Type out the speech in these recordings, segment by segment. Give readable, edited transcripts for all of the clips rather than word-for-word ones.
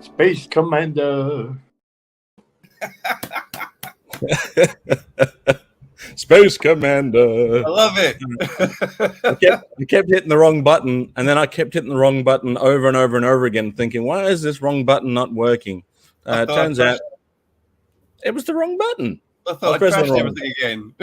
Space Commander. Space Commander. I love it. I kept hitting the wrong button, and then I kept hitting the wrong button over and over and over again, thinking, why is this wrong button not working? Turns out it was the wrong button. I thought I crashed everything again.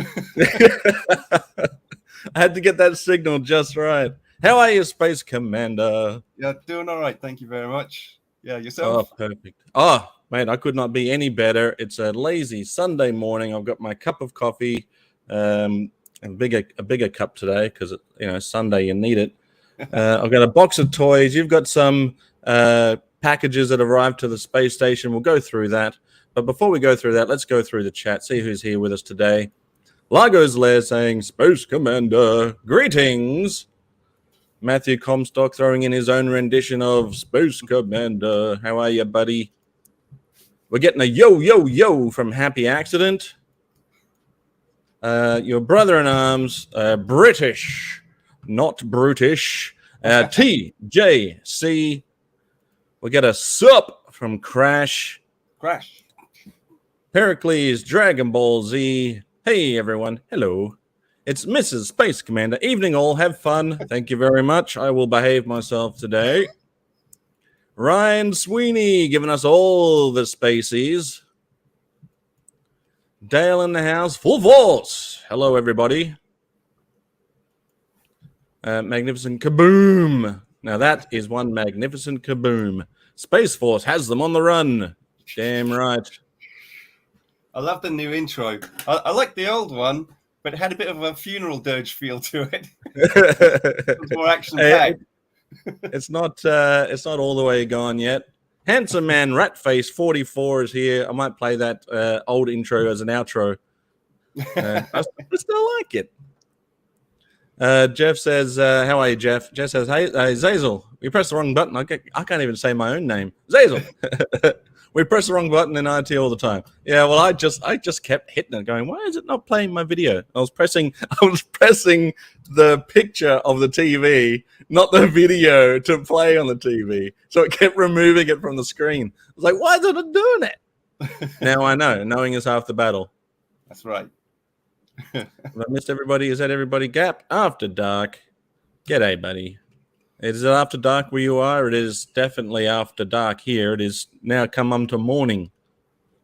I had to get that signal just right. How are you, Space Commander? Yeah, doing all right. Thank you very much. Yeah, yourself? Oh, perfect. Oh, mate, I could not be any better. It's a lazy Sunday morning. I've got my cup of coffee, a bigger cup today because, Sunday you need it. I've got a box of toys. You've got some packages that arrived to the space station. We'll go through that. But before we go through that, let's go through the chat, see who's here with us today. Largo's Lair saying, Space Commander, greetings. Matthew Comstock throwing in his own rendition of Space Commander. How are you, buddy? We're getting a yo, yo, yo from Happi Axxident. Your brother-in-arms, British, not brutish. TJC. We get a sup from Crash. Crash. Pericles, Dragon Ball Z. Hey, everyone. Hello. It's Mrs. Space Commander. Evening all. Have fun. Thank you very much. I will behave myself today. Ryan Sweeney giving us all the spacies. Dale in the house. Full force. Hello, everybody. Magnificent kaboom. Now that is one magnificent kaboom. Space Force has them on the run. Damn right. I love the new intro. I like the old one, but it had a bit of a funeral dirge feel to it. It was more action-packed. It's not all the way gone yet. Handsome Man Ratface 44 is here. I might play that old intro as an outro. I still like it. Jeff says, how are you, Jeff? Jeff says, hey, Zazel, we pressed the wrong button. I can't even say my own name. Zazel. We press the wrong button in IT all the time. Yeah, well, I just kept hitting it, going, why is it not playing my video? I was pressing the picture of the TV, not the video to play on the TV. So it kept removing it from the screen. I was like, why is it not doing it? Now I know. Knowing is half the battle. That's right. Have I missed everybody? Is that everybody? Gap After Dark. G'day, buddy. Is it after dark where you are? It is definitely after dark here. It is now come on to morning.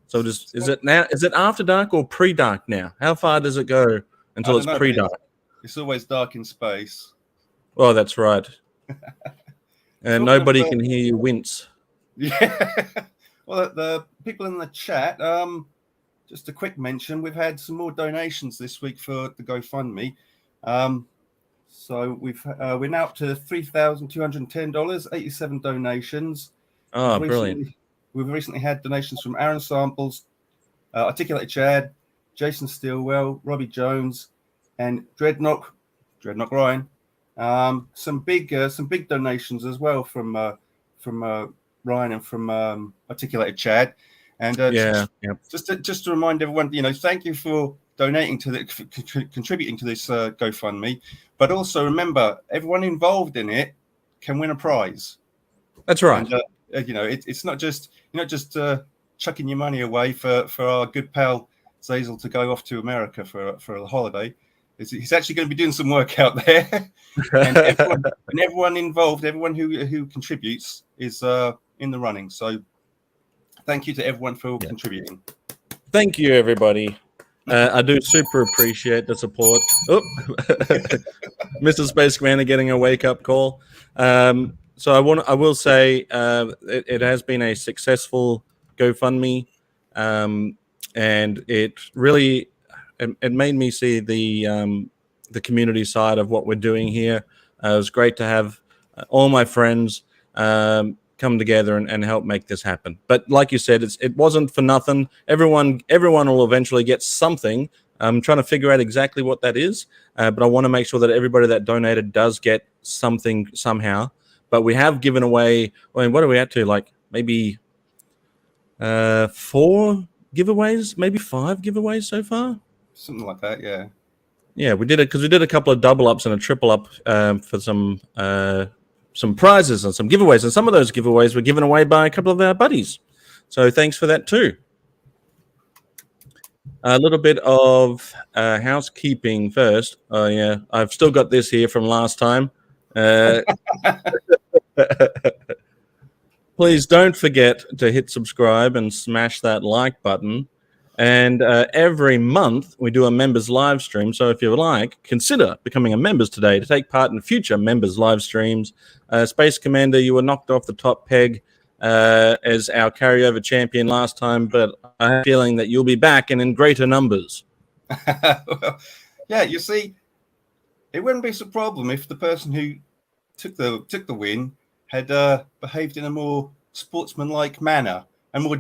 So is it after dark or pre-dark now? How far does it go until it's pre-dark? It's always dark in space. Oh, that's right. And nobody can hear you wince. Yeah. Well, the people in the chat, just a quick mention, we've had some more donations this week for the GoFundMe. So we're now up to $3,210, 87 donations. Oh, brilliant. We've recently had donations from Aaron Samples, Articulated Chad, Jason Stillwell, Robbie Jones, and Dreadnought Ryan. Some big donations as well from Ryan and from Articulated Chad. And just to remind everyone, thank you for donating to contributing to this GoFundMe, but also remember, everyone involved in it can win a prize. That's right. And, it's not just chucking your money away for our good pal Zazel to go off to America for a holiday. He's actually going to be doing some work out there, and everyone involved, everyone who contributes is in the running. So thank you to everyone for contributing. Thank you, everybody. I do super appreciate the support. Oh, Mr. Space Commander getting a wake-up call. So I will say it has been a successful GoFundMe, and it really it made me see the community side of what we're doing here. It was great to have all my friends come together and help make this happen. But like you said, it wasn't for nothing. Everyone will eventually get something. I'm trying to figure out exactly what that is, but I want to make sure that everybody that donated does get something somehow. But we have given away, I mean, what are we at to? Like maybe 4 giveaways, maybe 5 giveaways so far? Something like that, yeah. Yeah, we did it because we did a couple of double ups and a triple up for some prizes and some giveaways. And some of those giveaways were given away by a couple of our buddies. So thanks for that too. A little bit of housekeeping first. Oh, yeah. I've still got this here from last time. Please don't forget to hit subscribe and smash that like button. And every month we do a members live stream. So if you would like, consider becoming a members today to take part in future members live streams. Space Commander, you were knocked off the top peg as our carryover champion last time, but I have a feeling that you'll be back and in greater numbers. Well, yeah, you see, it wouldn't be a problem if the person who took the win had behaved in a more sportsmanlike manner and more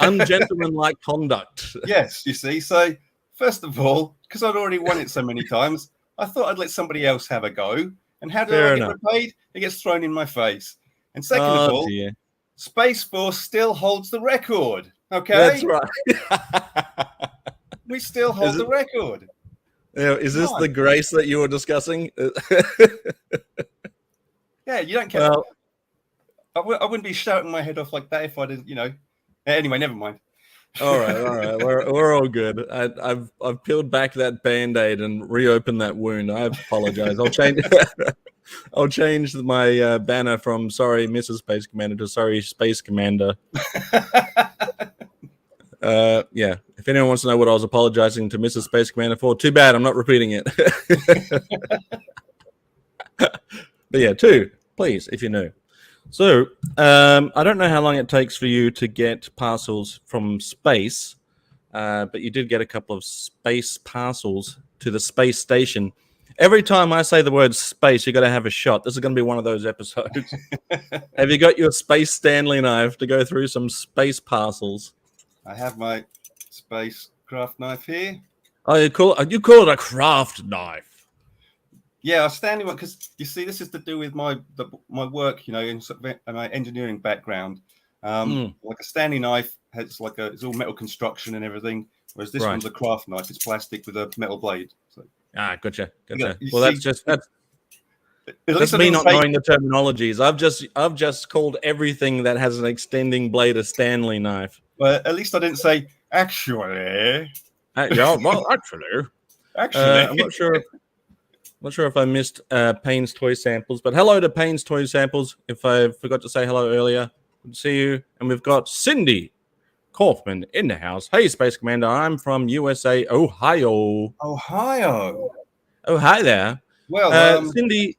ungentlemanlike conduct. Yes, you see. So first of all, because I'd already won it so many times, I thought I'd let somebody else have a go. And how do I get repaid? It gets thrown in my face. And second of all, Space Force still holds the record. Okay, that's right. We still hold the record. Yeah, is this the grace that you were discussing? Yeah, you don't care. Well, I wouldn't be shouting my head off like that if I didn't, Anyway, never mind. All right. We're all good. I've peeled back that Band-Aid and reopened that wound. I apologize. I'll change my banner from "Sorry, Mrs. Space Commander" to "Sorry, Space Commander." Yeah. If anyone wants to know what I was apologizing to Mrs. Space Commander for, too bad. I'm not repeating it. But yeah, 2, please, if you're new. So I don't know how long it takes for you to get parcels from space, but you did get a couple of space parcels to the space station. Every time I say the word space, you got to have a shot. This is going to be one of those episodes. Have you got your space Stanley knife to go through some space parcels? I have my space craft knife here. Oh, you call it a craft knife? Yeah, a Stanley one, because you see, this is to do with my work, in sort of my engineering background. Like a Stanley knife has it's all metal construction and everything, whereas this one's a craft knife. It's plastic with a metal blade. So. Gotcha. Well, that's me not knowing the terminologies. I've just called everything that has an extending blade a Stanley knife. Well, at least I didn't say actually. Actually, I'm not sure if I missed Payne's Toy Samples, but hello to Payne's Toy Samples. If I forgot to say hello earlier, good to see you. And we've got Cindy Kauffman in the house. Hey, Space Commander, I'm from USA, Ohio. Oh, hi there. Well, Cindy,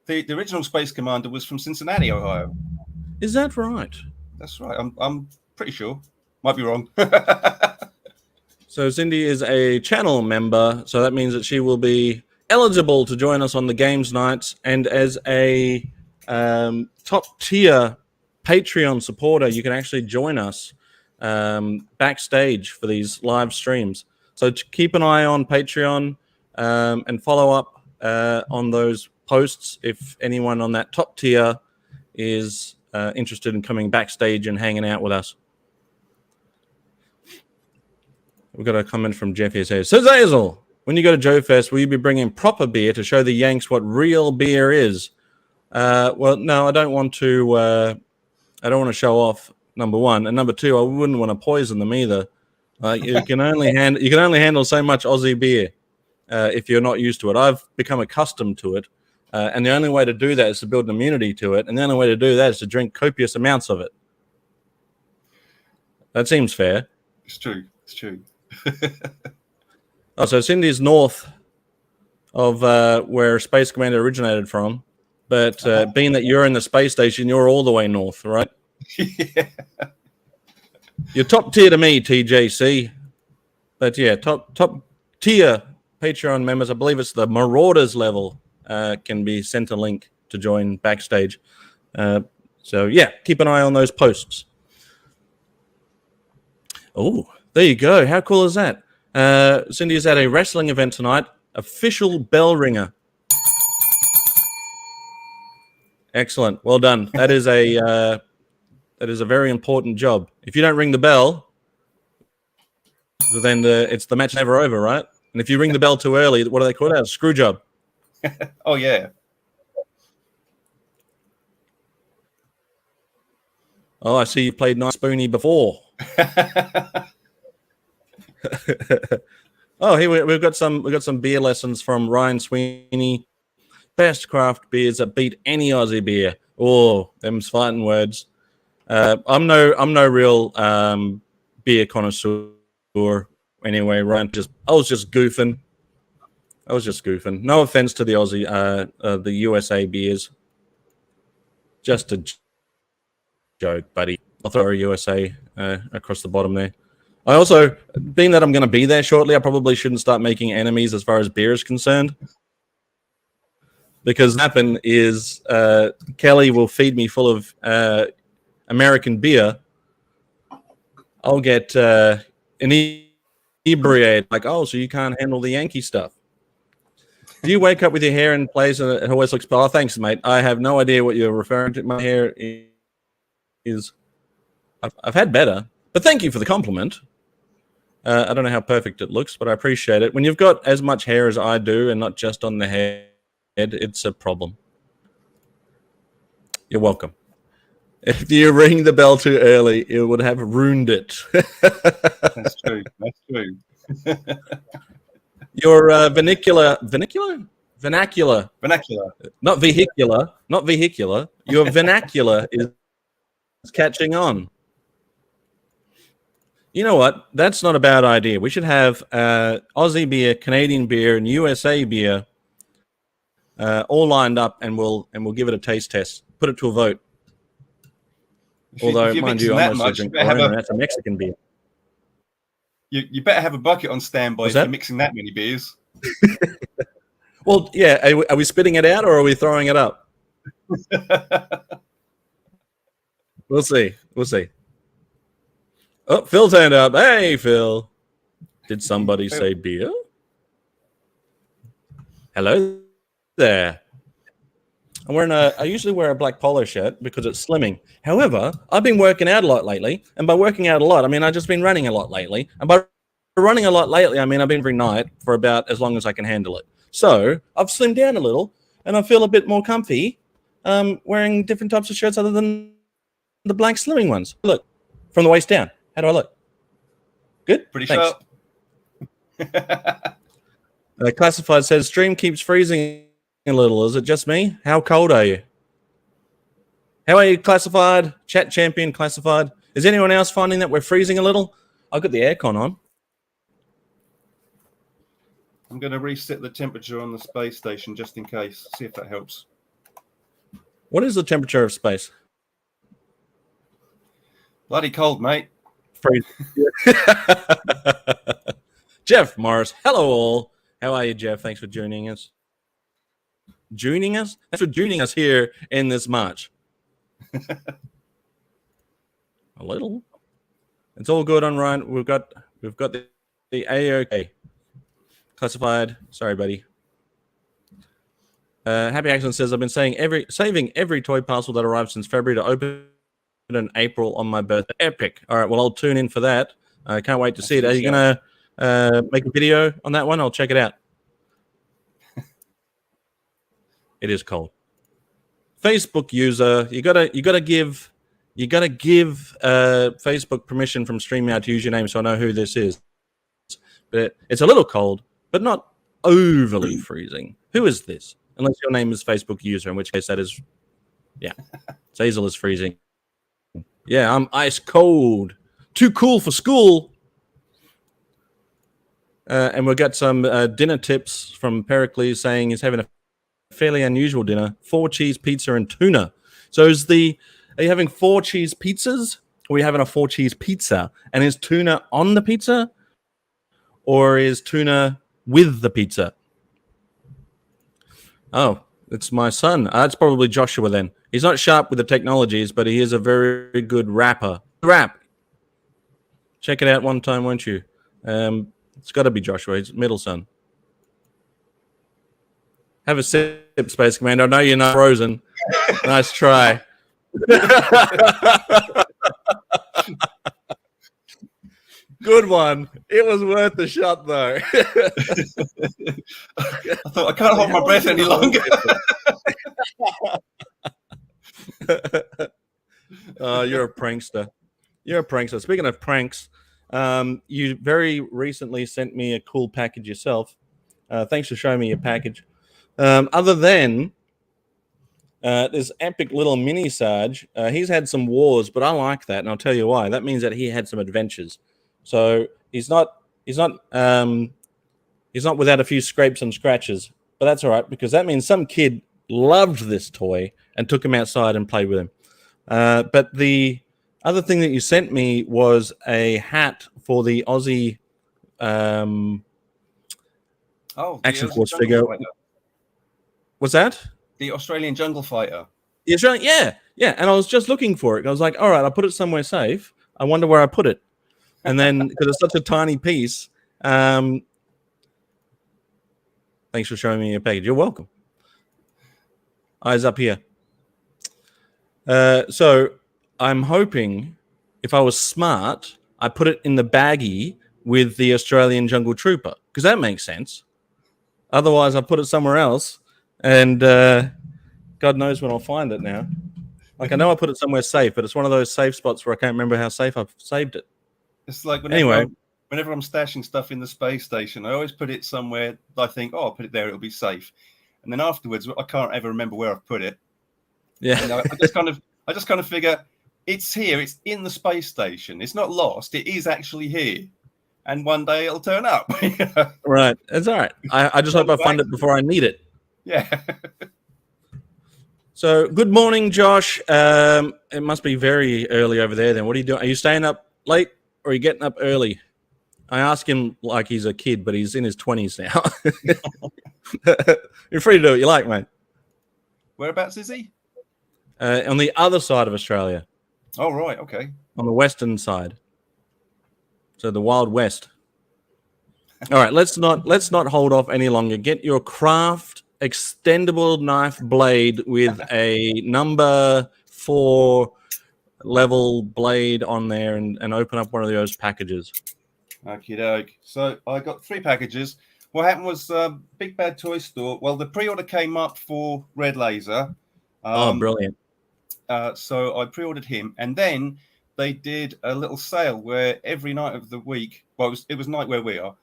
the original Space Commander was from Cincinnati, Ohio. Is that right? That's right. I'm pretty sure. Might be wrong. So Cindy is a channel member, so that means that she will be eligible to join us on the games nights, and as a top tier Patreon supporter, you can actually join us backstage for these live streams. So keep an eye on Patreon and follow up on those posts if anyone on that top tier is interested in coming backstage and hanging out with us. We've got a comment from Jeff here. Says Hazel, when you go to Joe Fest, will you be bringing proper beer to show the Yanks what real beer is? Well, no, I don't want to. I don't want to show off. Number one, and number two, I wouldn't want to poison them either. You can only handle so much Aussie beer if you're not used to it. I've become accustomed to it, and the only way to do that is to build an immunity to it, and the only way to do that is to drink copious amounts of it. That seems fair. It's true. Oh, so Cindy's north of where Space Commander originated from, but being that you're in the space station, you're all the way north, right? Yeah. You're top tier to me, TJC. But yeah, top tier Patreon members, I believe it's the Marauders level, can be sent a link to join backstage. So yeah, keep an eye on those posts. Oh, there you go. How cool is that? Cindy is at a wrestling event tonight. Official bell ringer. Excellent. Well done. That is a very important job. If you don't ring the bell, then it's the match never over, right? And if you ring the bell too early, what do they call it? A screw job. Oh, yeah. Oh, I see you played Nice Spoonie before. Oh, here we've got some beer lessons from Ryan Sweeney. Best craft beers that beat any Aussie beer. Oh, them's fighting words. I'm no real beer connoisseur. Anyway, Ryan, I was just goofing. No offense to the Aussie, the USA beers. Just a joke, buddy. I'll throw a USA across the bottom there. I also, being that I'm going to be there shortly, I probably shouldn't start making enemies as far as beer is concerned. Because what happen is Kelly will feed me full of American beer. I'll get inebriated, like, oh, so you can't handle the Yankee stuff. Do you wake up with your hair in place and it always looks, oh, thanks, mate. I have no idea what you're referring to. My hair is, I've had better, but thank you for the compliment. I don't know how perfect it looks, but I appreciate it. When you've got as much hair as I do and not just on the head, it's a problem. You're welcome. If you ring the bell too early, it would have ruined it. That's true. Your vernacular, not vehicular. Your vernacular is catching on. You know what? That's not a bad idea. We should have Aussie beer, Canadian beer, and USA beer all lined up, and we'll give it a taste test. Put it to a vote. Although, mind you, I'm also drinking Corona. That's a Mexican beer. You better have a bucket on standby if you're mixing that many beers. Well, yeah. Are we spitting it out or are we throwing it up? We'll see. Oh, Phil's hand up. Hey, Phil. Did somebody say beer? Hello there. I usually wear a black polo shirt because it's slimming. However, I've been working out a lot lately. And by working out a lot, I mean I've just been running a lot lately. And by running a lot lately, I mean I've been every night for about as long as I can handle it. So I've slimmed down a little and I feel a bit more comfy wearing different types of shirts other than the blank slimming ones. Look, from the waist down. How do I look? Good? Pretty Thanks. sharp. Classified says, stream keeps freezing a little. Is it just me? How cold are you? How are you, Classified? Chat champion, Classified. Is anyone else finding that we're freezing a little? I've got the aircon on. I'm going to reset the temperature on the space station just in case. See if that helps. What is the temperature of space? Bloody cold, mate. Jeff Morris. Hello, all. How are you, Jeff? Thanks for joining us. Thanks for joining us here in this March. A little. It's all good on Ryan. We've got the A-OK. Classified. Sorry, buddy. Happi Axxident says, I've been saving every toy parcel that arrived since February to open in April on my birthday. Epic. All right, well, I'll tune in for that. I can't wait to see it. Are you going to make a video on that one? I'll check it out. It is cold. Facebook user, you gotta give Facebook permission from StreamYard to use your name so I know who this is. But it's a little cold, but not overly freezing. Who is this? Unless your name is Facebook user, in which case that is, yeah. Zazel is freezing. Yeah, I'm ice cold. Too cool for school. And we've got some dinner tips from Pericles saying he's having a fairly unusual dinner: 4 cheese pizza and tuna. So are you having 4 cheese pizzas, or are you having a 4 cheese pizza? And is tuna on the pizza, or is tuna with the pizza? Oh, It's my son. That's probably Joshua then. He's not sharp with the technologies, but he is a very good rapper. Rap. Check it out one time, won't you? It's got to be Joshua. He's middle son. Have a sip, Space Commander. I know you're not frozen. Nice try. Good one. It was worth the shot, though. I thought I can't hold my breath any longer. You're a prankster. You're a prankster. Speaking of pranks, you very recently sent me a cool package yourself. Thanks for showing me your package. Other than this epic little mini Sarge, he's had some wars, but I like that, and I'll tell you why. That means that he had some adventures. So he's not without a few scrapes and scratches, but that's all right because that means some kid loved this toy and took him outside and played with him. But the other thing that you sent me was a hat for the Aussie action force figure. Fighter. What's that? The Australian jungle fighter. The Australian, yeah. And I was just looking for it. I was like, all right, I'll put it somewhere safe. I wonder where I put it. And then, because it's such a tiny piece, thanks for showing me your package. You're welcome. Eyes up here. So I'm hoping if I was smart, I put it in the baggie with the Australian Jungle Trooper, because that makes sense. Otherwise, I put it somewhere else, and God knows when I'll find it now. Like, I know I put it somewhere safe, but it's one of those safe spots where I can't remember how safe I've saved it. It's like whenever I'm stashing stuff in the space station, I always put it somewhere I think, I'll put it there, it'll be safe. And then afterwards, I can't ever remember where I've put it. Yeah. You know, I just kind of figure it's here, it's in the space station. It's not lost, it is actually here. And one day it'll turn up. Right. It's all right. I just hope I find it before I need it. Yeah. So, good morning, Josh. It must be very early over there then. What are you doing? Are you staying up late? Or are you getting up early? I ask him like he's a kid, but he's in his 20s now. You're free to do what you like, mate. Whereabouts is he? On the other side of Australia. Oh, right. Okay. On the western side. So the Wild West. All right, let's not hold off any longer. Get your craft extendable knife blade with a number 4 level blade on there and open up one of those packages. Okie doke. So I got 3 packages. What happened was Big Bad Toy Store. Well, the pre-order came up for Red Laser. Brilliant. So I pre-ordered him, and then they did a little sale where every night of the week, well, it was night where we are.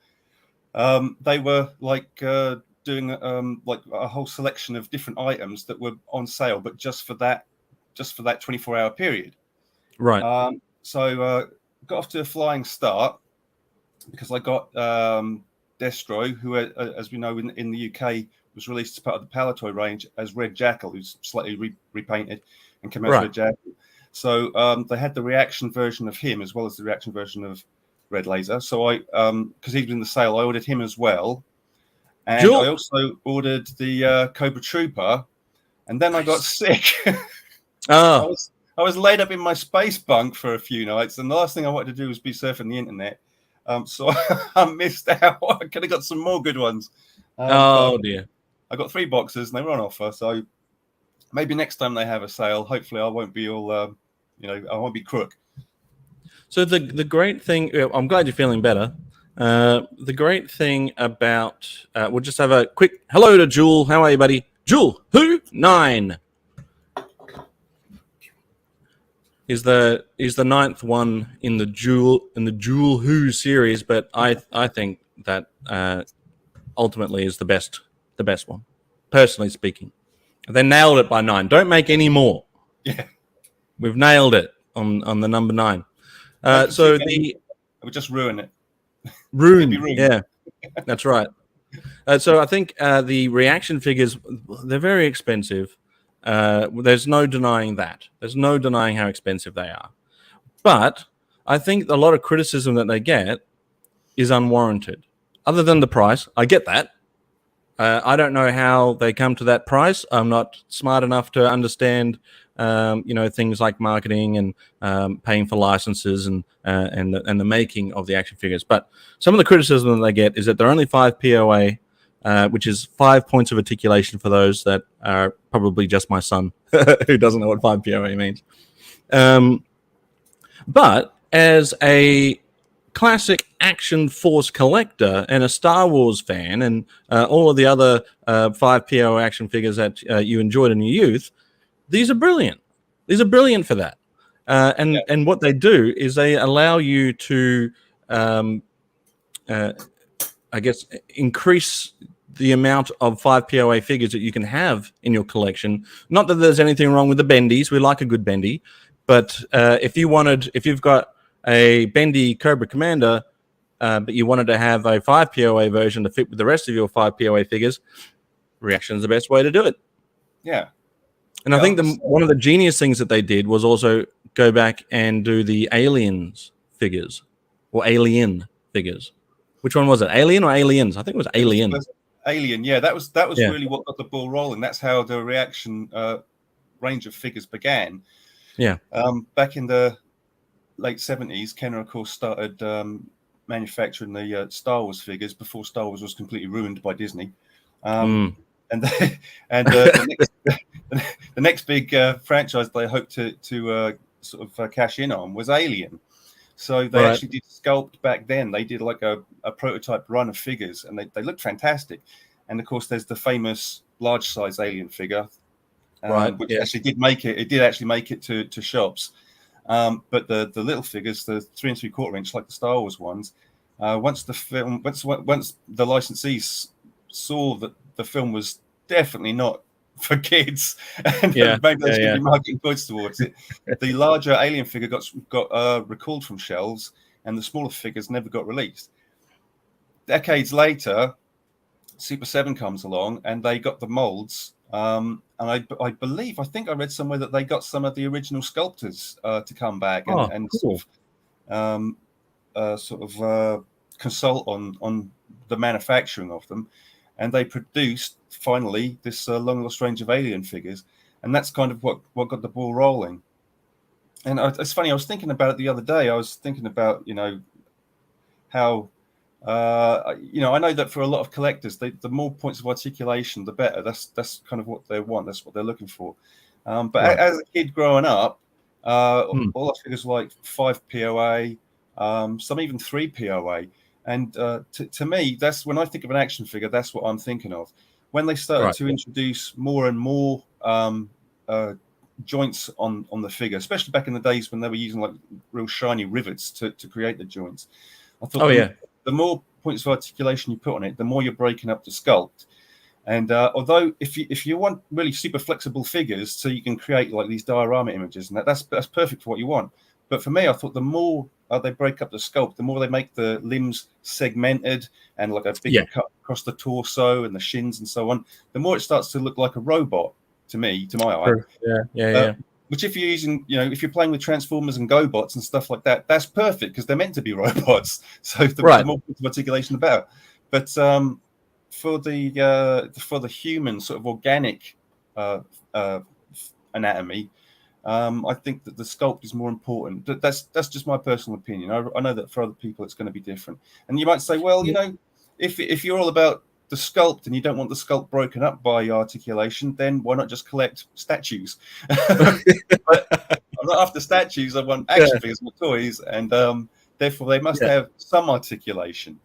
They were like doing like a whole selection of different items that were on sale, but just for that 24-hour period. Right. So got off to a flying start because I got Destro, who, as we know, in the UK was released as part of the Palatoy range as Red Jackal, who's slightly repainted and came out as Red Jackal. So they had the reaction version of him as well as the reaction version of Red Laser. So I, because he was in the sale, I ordered him as well. And I also ordered the Cobra Trooper. And then I got sick. I was laid up in my space bunk for a few nights, and the last thing I wanted to do was be surfing the internet. So I missed out. I could have got some more good ones. Dear. I got 3 boxes, and they were on offer. So maybe next time they have a sale, hopefully I won't be all, I won't be crook. So the great thing, I'm glad you're feeling better. The great thing about, we'll just have a quick hello to Jewel. How are you, buddy? Jewel, who? 9. Is the 9th one in the Jewel Who series, but I think that ultimately is the best one, personally speaking. They nailed it by 9. Don't make any more. Yeah, we've nailed it on the number 9. So I would just ruin it. Ruined. Yeah, that's right. So I think the reaction figures, they're very expensive. There's no denying that. There's no denying how expensive they are. But I think a lot of criticism that they get is unwarranted. Other than the price, I get that. I don't know how they come to that price. I'm not smart enough to understand, things like marketing and paying for licenses and the making of the action figures. But some of the criticism that they get is that they're only 5 POA, which is 5 points of articulation for those that are probably just my son who doesn't know what 5 POA means. But as a classic action force collector and a Star Wars fan and all of the other 5 PO action figures that you enjoyed in your youth, these are brilliant. These are brilliant for that. And what they do is they allow you to, increase the amount of 5 POA figures that you can have in your collection. Not that there's anything wrong with the bendies. We like a good bendy. But if you've got a bendy Cobra Commander, but you wanted to have a 5 POA version to fit with the rest of your 5 POA figures, reaction is the best way to do it. Yeah. And I think one of the genius things that they did was also go back and do the aliens figures or alien figures. Which one was it? Alien or aliens? I think it was alien. Alien, yeah. That was really what got the ball rolling. That's how the reaction range of figures began. Yeah. Back in the late 70s, Kenner, of course, started manufacturing the Star Wars figures before Star Wars was completely ruined by Disney. And the next big franchise they hoped to sort of cash in on was Alien. So they actually did sculpt back then. They did like a prototype run of figures, and they looked fantastic. And of course, there's the famous large size Alien figure, which actually did make it. It did actually make it to shops. But the little figures, the 3 3/4 inch, like the Star Wars ones, once the licensees saw that the film was definitely not for kids, and maybe there's going to be marketing points towards it, the larger Alien figure got recalled from shelves, and the smaller figures never got released. Decades later, Super 7 comes along, and they got the molds. And I think I read somewhere that they got some of the original sculptors to come back and cool. sort of consult on the manufacturing of them, and they produced finally this long lost range of Alien figures, and that's kind of what got the ball rolling. And it's funny, I was thinking about it the other day. I was thinking about how. I know that for a lot of collectors, the more points of articulation, the better. That's kind of what they want. That's what they're looking for. But as a kid growing up, all our figures were like 5 POA, some even 3 POA. And to me, that's when I think of an action figure, that's what I'm thinking of. When they started to introduce more and more joints on the figure, especially back in the days when they were using like real shiny rivets to create the joints, I thought, the more points of articulation you put on it, the more you're breaking up the sculpt. And although if you want really super flexible figures, so you can create like these diorama images, and that's perfect for what you want. But for me, I thought the more they break up the sculpt, the more they make the limbs segmented and like a bigger cut across the torso and the shins and so on, the more it starts to look like a robot to my eye. Which if you're using, if you're playing with Transformers and GoBots and stuff like that, that's perfect because they're meant to be robots. So the more articulation, the better. But for the human sort of organic anatomy, I think that the sculpt is more important. That's just my personal opinion. I know that for other people it's going to be different. And you might say, well, if you're all about the sculpt and you don't want the sculpt broken up by articulation, then why not just collect statues? But I'm not after statues. I want action figures or toys, and therefore they must have some articulation.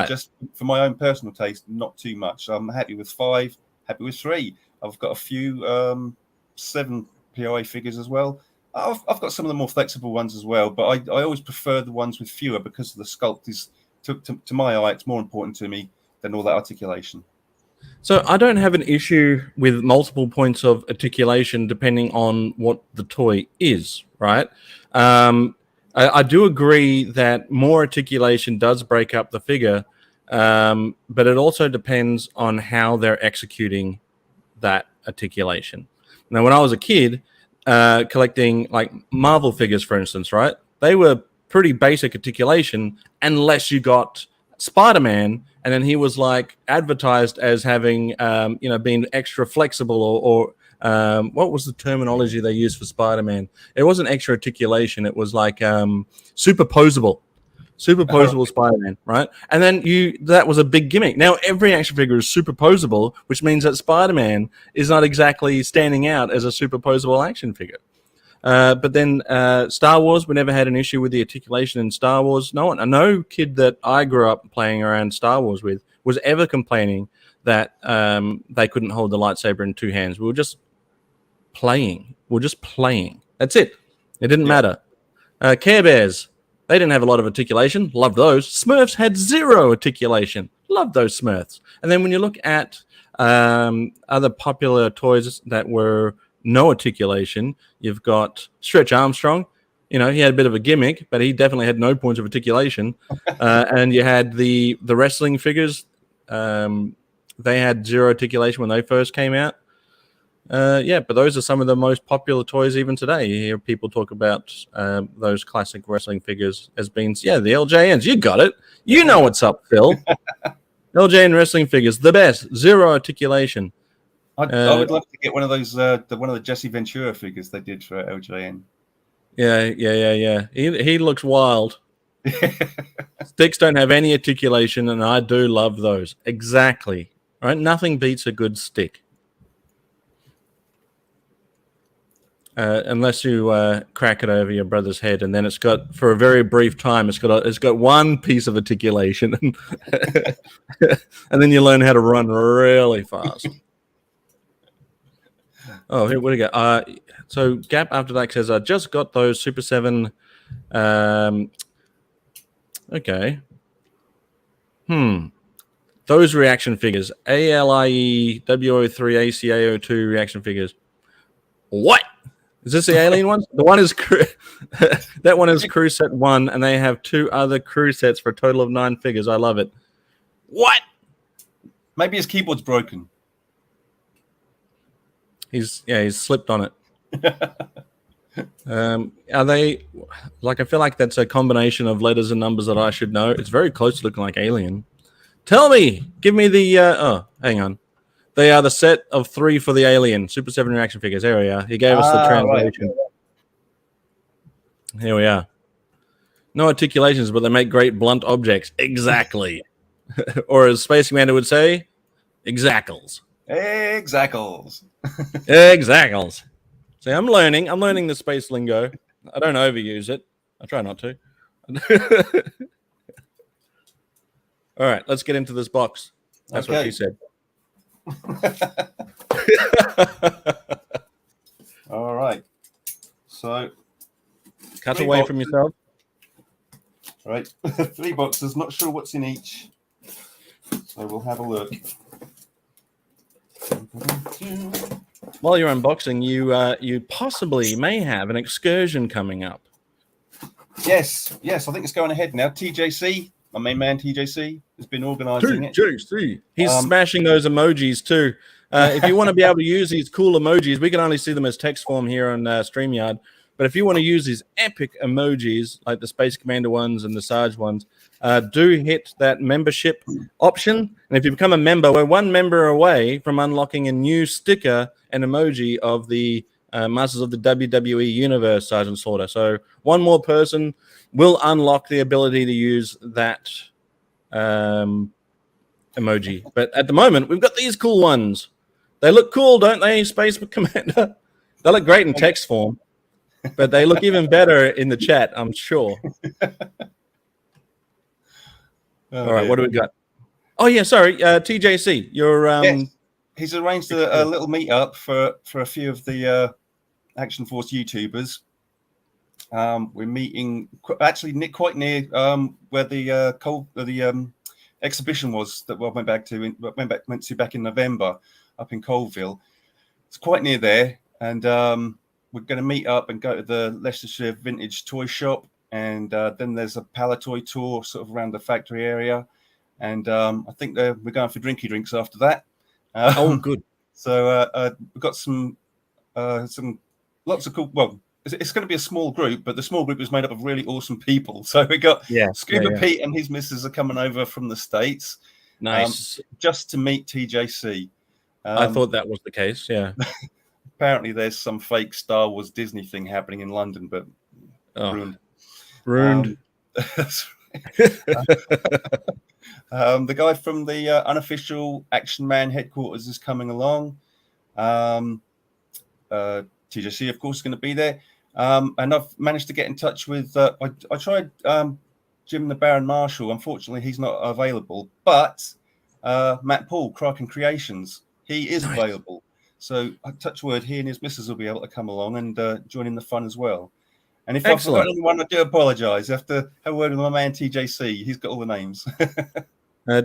Just for my own personal taste, not too much. I'm happy with 5, happy with 3. I've got a few 7 POA figures as well. I've got some of the more flexible ones as well, but I always prefer the ones with fewer because the sculpt is, to my eye, it's more important to me than all that articulation. So I don't have an issue with multiple points of articulation depending on what the toy is, right? I do agree that more articulation does break up the figure, but it also depends on how they're executing that articulation. Now, when I was a kid, collecting like Marvel figures, for instance, right? They were pretty basic articulation unless you got Spider-Man, and then he was like advertised as having, been extra flexible or what was the terminology they used for Spider-Man? It wasn't extra articulation. It was like superposable Spider-Man, right? And then that was a big gimmick. Now every action figure is superposable, which means that Spider-Man is not exactly standing out as a superposable action figure. But then Star Wars, we never had an issue with the articulation in Star Wars. No kid that I grew up playing around Star Wars with was ever complaining that they couldn't hold the lightsaber in two hands. We were just playing. That's it. It didn't matter. Care Bears, they didn't have a lot of articulation. Loved those. Smurfs had zero articulation. Loved those Smurfs. And then when you look at other popular toys that were no articulation, you've got Stretch Armstrong. He had a bit of a gimmick, but he definitely had no points of articulation. And you had the wrestling figures. They had zero articulation when they first came out. But those are some of the most popular toys even today. You hear people talk about those classic wrestling figures as being, the LJNs. You got it. You know what's up, Phil. LJN wrestling figures, the best. Zero articulation. I would love to get one of those, one of the Jesse Ventura figures they did for LJN. Yeah. He looks wild. Sticks don't have any articulation, and I do love those. Exactly. Right? Nothing beats a good stick. Unless you crack it over your brother's head, and then it's got, for a very brief time, it's got one piece of articulation, and then you learn how to run really fast. Oh, here, what do you got? So Gap after that says, I just got those Super 7. Okay. Those reaction figures. ALIE, WO3, ACAO2 reaction figures. What? Is this the alien one? The one is that one is crew set 1, and they have 2 other crew sets for a total of 9 figures. I love it. What? Maybe his keyboard's broken. He's slipped on it. Are they like? I feel like that's a combination of letters and numbers that I should know. It's very close to looking like alien. Tell me, give me the. Hang on. They are the set of 3 for the alien Super 7 reaction figures. Here we are. He gave us the translation. Right. Here we are. No articulations, but they make great blunt objects. Exactly. Or as Space Commander would say, exackles. Exactles. Exactles. See, I'm learning the space lingo. I don't overuse it. I try not to. All right, let's get into this box. That's what she said. All right. So cut away from yourself. All right. 3 boxes. Not sure what's in each. So we'll have a look. While you're unboxing, you possibly may have an excursion coming up. Yes. I think it's going ahead now. TJC, my main man TJC, has been organising it. TJC. He's smashing those emojis too. If you want to be able to use these cool emojis, we can only see them as text form here on StreamYard. But if you want to use these epic emojis, like the Space Commander ones and the Sarge ones, do hit that membership option. And if you become a member, we're 1 member away from unlocking a new sticker and emoji of the Masters of the WWE Universe, Sergeant Slaughter. So 1 more person will unlock the ability to use that emoji. But at the moment, we've got these cool ones. They look cool, don't they, Space Commander? They look great in text form. But they look even better in the chat, I'm sure. All right, what do we got? Oh, yeah, sorry. TJC, you're... Yes. He's arranged a little meet-up for a few of the Action Force YouTubers. We're meeting actually quite near where the exhibition was that I went to back in November up in Colville. It's quite near there, and we're going to meet up and go to the Leicestershire Vintage Toy Shop, and then there's a Palatoy tour sort of around the factory area, and I think we're going for drinky drinks after that. Oh, good. So we've got some lots of cool. Well, it's going to be a small group, but the small group is made up of really awesome people. So we got Scuba Pete and his missus are coming over from the States. Nice. Just to meet TJC. I thought that was the case. Yeah. Apparently, there's some fake Star Wars Disney thing happening in London, but ruined. The guy from the unofficial Action Man headquarters is coming along. TJC, of course, is going to be there. And I've managed to get in touch with. I tried Jim the Baron Marshall. Unfortunately, he's not available. But Matt Paul, Kraken Creations, he is available. So, touch wood, he and his missus will be able to come along and join in the fun as well. And if I've forgotten anyone, I do apologise. I have to have a word with my man TJC. He's got all the names.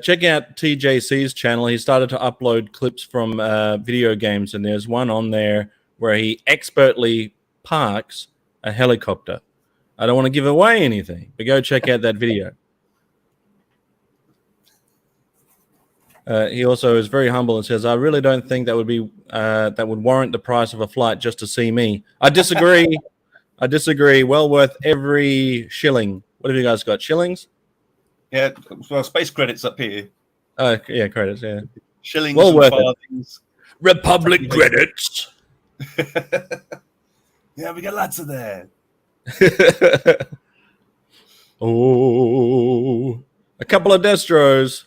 Check out TJC's channel. He started to upload clips from video games, and there's one on there where he expertly parks a helicopter. I don't want to give away anything, but go check out that video. He also is very humble and says, "I really don't think that would warrant the price of a flight just to see me." I disagree. I disagree. Well worth every shilling. What have you guys got? Shillings? Yeah, well, space credits up here. Yeah, credits. Yeah, shillings. Well worth it. Republic credits. Yeah, we got lots of that. Oh, a couple of Destros.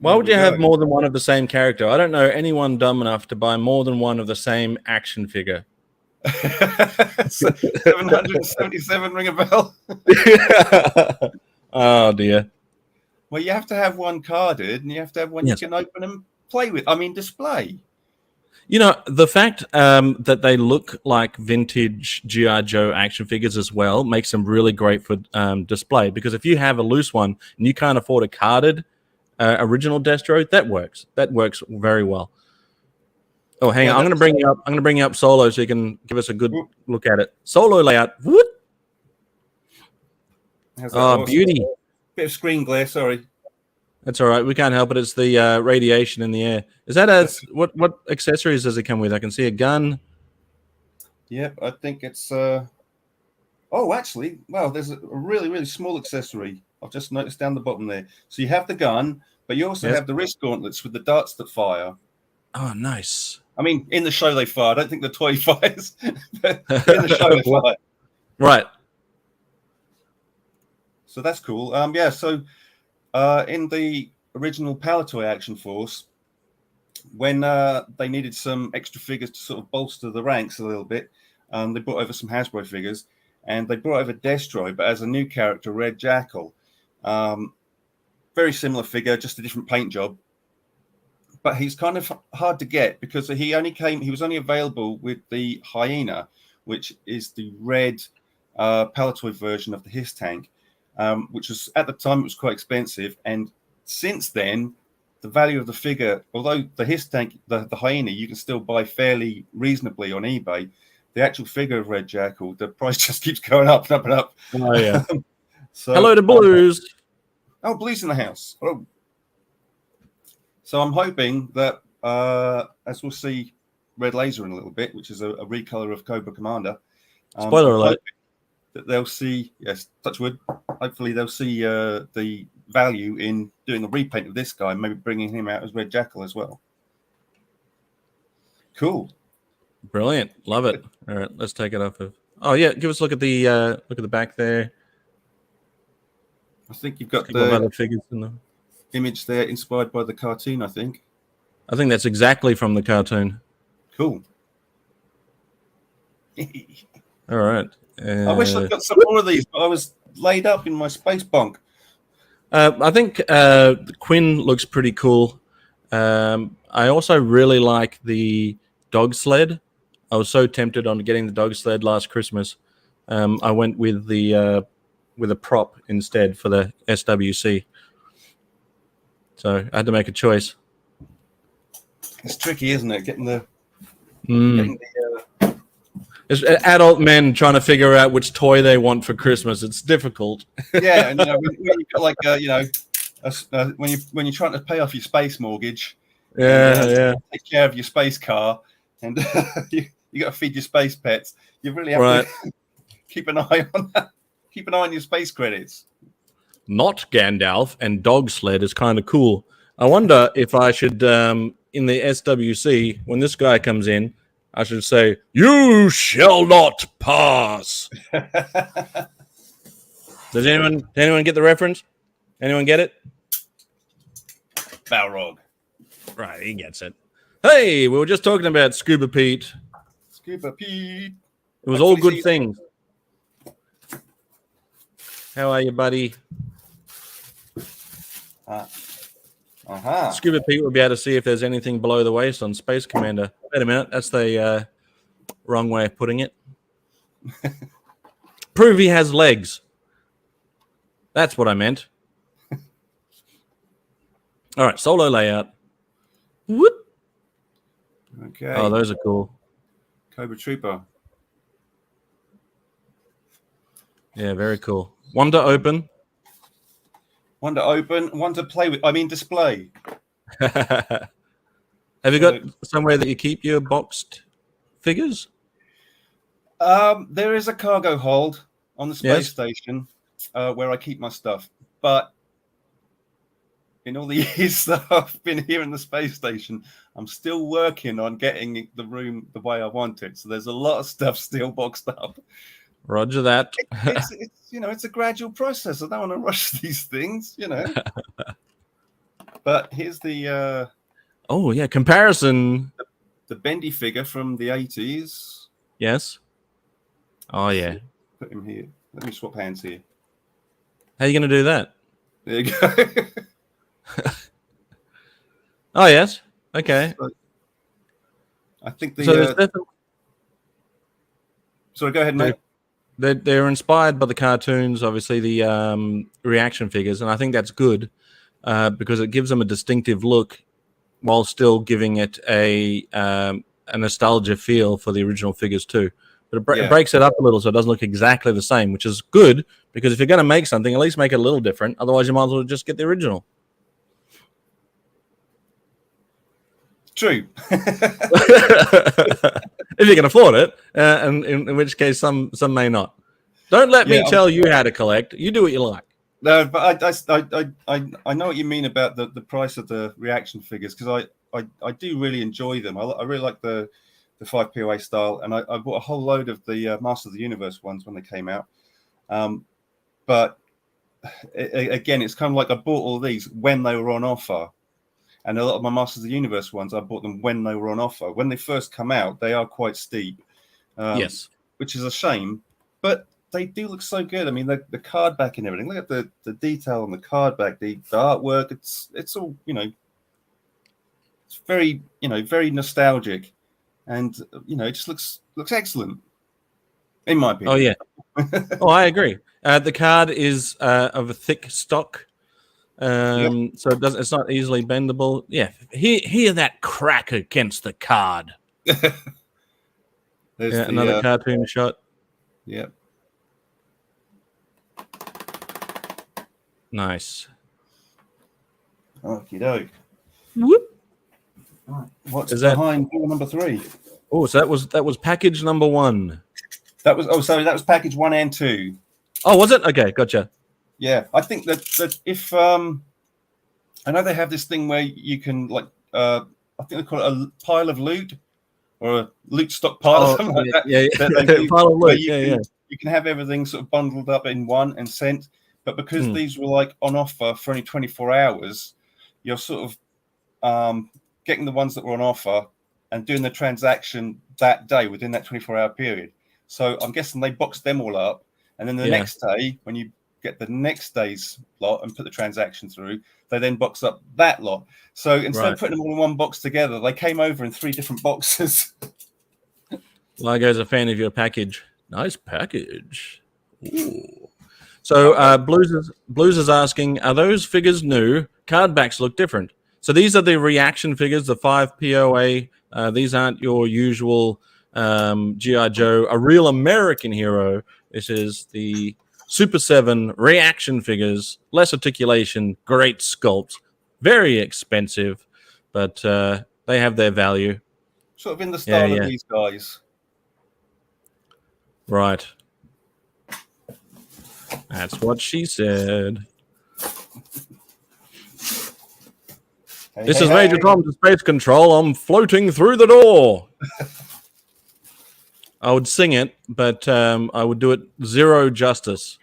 Why would you have more than one of the same character? I don't know anyone dumb enough to buy more than one of the same action figure. 777 ring a bell. Oh dear. Well, you have to have one carded, and you have to have one you can open and play with. I mean, display. You know, the fact that they look like vintage G.I. Joe action figures as well makes them really great for display. Because if you have a loose one and you can't afford a carded original Destro, that works. That works very well. Oh, hang on. I'm going to bring you up Solo so you can give us a good look at it. Solo layout. Whoop. Oh, beauty. Bit of screen glare. Sorry. That's all right. We can't help it. It's the radiation in the air. Is that what accessories does it come with? I can see a gun. Yep, I think it's. Oh, actually, well, there's a really, really small accessory. I've just noticed down the bottom there. So you have the gun, but you also have the wrist gauntlets with the darts that fire. Oh, nice. I mean, in the show they fire. I don't think the toy fires, but in the show they fire. Right. So that's cool. Yeah. So in the original Palatoy Action Force, when they needed some extra figures to sort of bolster the ranks a little bit, they brought over some Hasbro figures, and they brought over Destro, but as a new character, Red Jackal. Very similar figure, just a different paint job. But he's kind of hard to get because he was only available with the Hyena, which is the red Palatoy version of the Hiss tank, which was at the time it was quite expensive. And since then, the value of the figure, although the Hiss tank, the Hyena, you can still buy fairly reasonably on eBay, the actual figure of Red Jackal, the price just keeps going up and up and up. Oh, yeah. So, hello to Blewz. Blewz in the house. Oh. So I'm hoping that, as we'll see Red Laser in a little bit, which is a recolor of Cobra Commander. Spoiler alert. That they'll see, yes, touch wood. Hopefully they'll see the value in doing a repaint of this guy, maybe bringing him out as Red Jackal as well. Cool. Brilliant. Love it. All right, let's take it off of. Oh yeah, give us a look at the back there. I think you've got the other figures in the image there, inspired by the cartoon. I think that's exactly from the cartoon. Cool. All right. I wish I'd got some more of these, but I was laid up in my space bunk. I think Quinn looks pretty cool. I also really like the dog sled. I was so tempted on getting the dog sled last Christmas. I went with a prop instead for the SWC. So I had to make a choice. It's tricky, isn't it? Getting the it's adult men trying to figure out which toy they want for Christmas. It's difficult. Yeah, and when you've got when you're trying to pay off your space mortgage, take care of your space car, and you got to feed your space pets. You really have to keep an eye on that. Keep an eye on your space credits. Not Gandalf and Dog Sled is kind of cool. I wonder if I should, in the SWC, when this guy comes in, I should say, "You shall not pass." Does anyone get the reference? Anyone get it? Balrog. Right, he gets it. Hey, we were just talking about Scuba Pete. Scuba Pete. It was all good things. How are you, buddy? Scuba Pete will be able to see if there's anything below the waist on Space Commander. Wait a minute, that's the wrong way of putting it. Prove he has legs. That's what I meant. All right, solo layout. Whoop. Okay. Oh, those are cool. Cobra Trooper. Yeah, very cool. One to open. One to open, one to play with. I mean, display. Have you got somewhere that you keep your boxed figures? There is a cargo hold on the space station where I keep my stuff. But in all the years that I've been here in the space station, I'm still working on getting the room the way I want it. So there's a lot of stuff still boxed up. Roger that. It's a gradual process. I don't want to rush these things, But here's the comparison. The bendy figure from the 80s. Yes. Oh yeah. Put him here. Let me swap hands here. How are you going to do that? There you go. Oh yes. Okay. So, I think Sorry, go ahead, mate. They're inspired by the cartoons, obviously the reaction figures, and I think that's good because it gives them a distinctive look while still giving it a nostalgia feel for the original figures too. But it breaks it up a little so it doesn't look exactly the same, which is good because if you're going to make something, at least make it a little different. Otherwise, you might as well just get the original. True. If you can afford it, and in which case some may not. Don't let me tell you how to collect. You do what you like. No, but I know what you mean about the price of the reaction figures because I do really enjoy them. I really like the 5 POA style, and I bought a whole load of the Master of the Universe ones when they came out. But again, it's kind of like I bought all these when they were on offer. And a lot of my Masters of the Universe ones, I bought them when they were on offer. When they first come out, they are quite steep. Yes. Which is a shame. But they do look so good. I mean, the card back and everything. Look at the detail on the card back, the artwork. It's all, it's very, very nostalgic. And, it just looks excellent. In my opinion. Oh, yeah. Oh, I agree. The card is of a thick stock. So it's not easily bendable. Yeah, hear that crack against the card. There's another cartoon shot. Yep. Nice. Okie doke. Whoop. Right. What's Is that behind door number 3? Oh, so that was package number 1. That was package 1 and 2. Oh, was it? Okay, gotcha. Yeah, I think that if I know they have this thing where you can I think they call it a pile of loot or a loot stockpile or something like that. Yeah. Pile of loot. You can have everything sort of bundled up in one and sent, but because these were on offer for only 24 hours, you're sort of getting the ones that were on offer and doing the transaction that day within that 24-hour period. So I'm guessing they boxed them all up, and then the next day, when you get the next day's lot and put the transaction through, they then box up that lot. So instead of putting them all in one box together, they came over in 3 different boxes. Largo's a fan of your package. Nice package. Ooh. So Blewz is asking, are those figures new? Card backs look different. So these are the reaction figures, the 5 POA. These aren't your usual G.I. Joe, a real American hero. This is the Super 7 reaction figures, less articulation, great sculpt, very expensive, but they have their value. Sort of in the style of these guys. Right. That's what she said. This is Major Tom to Space Control. I'm floating through the door. I would sing it, but I would do it zero justice.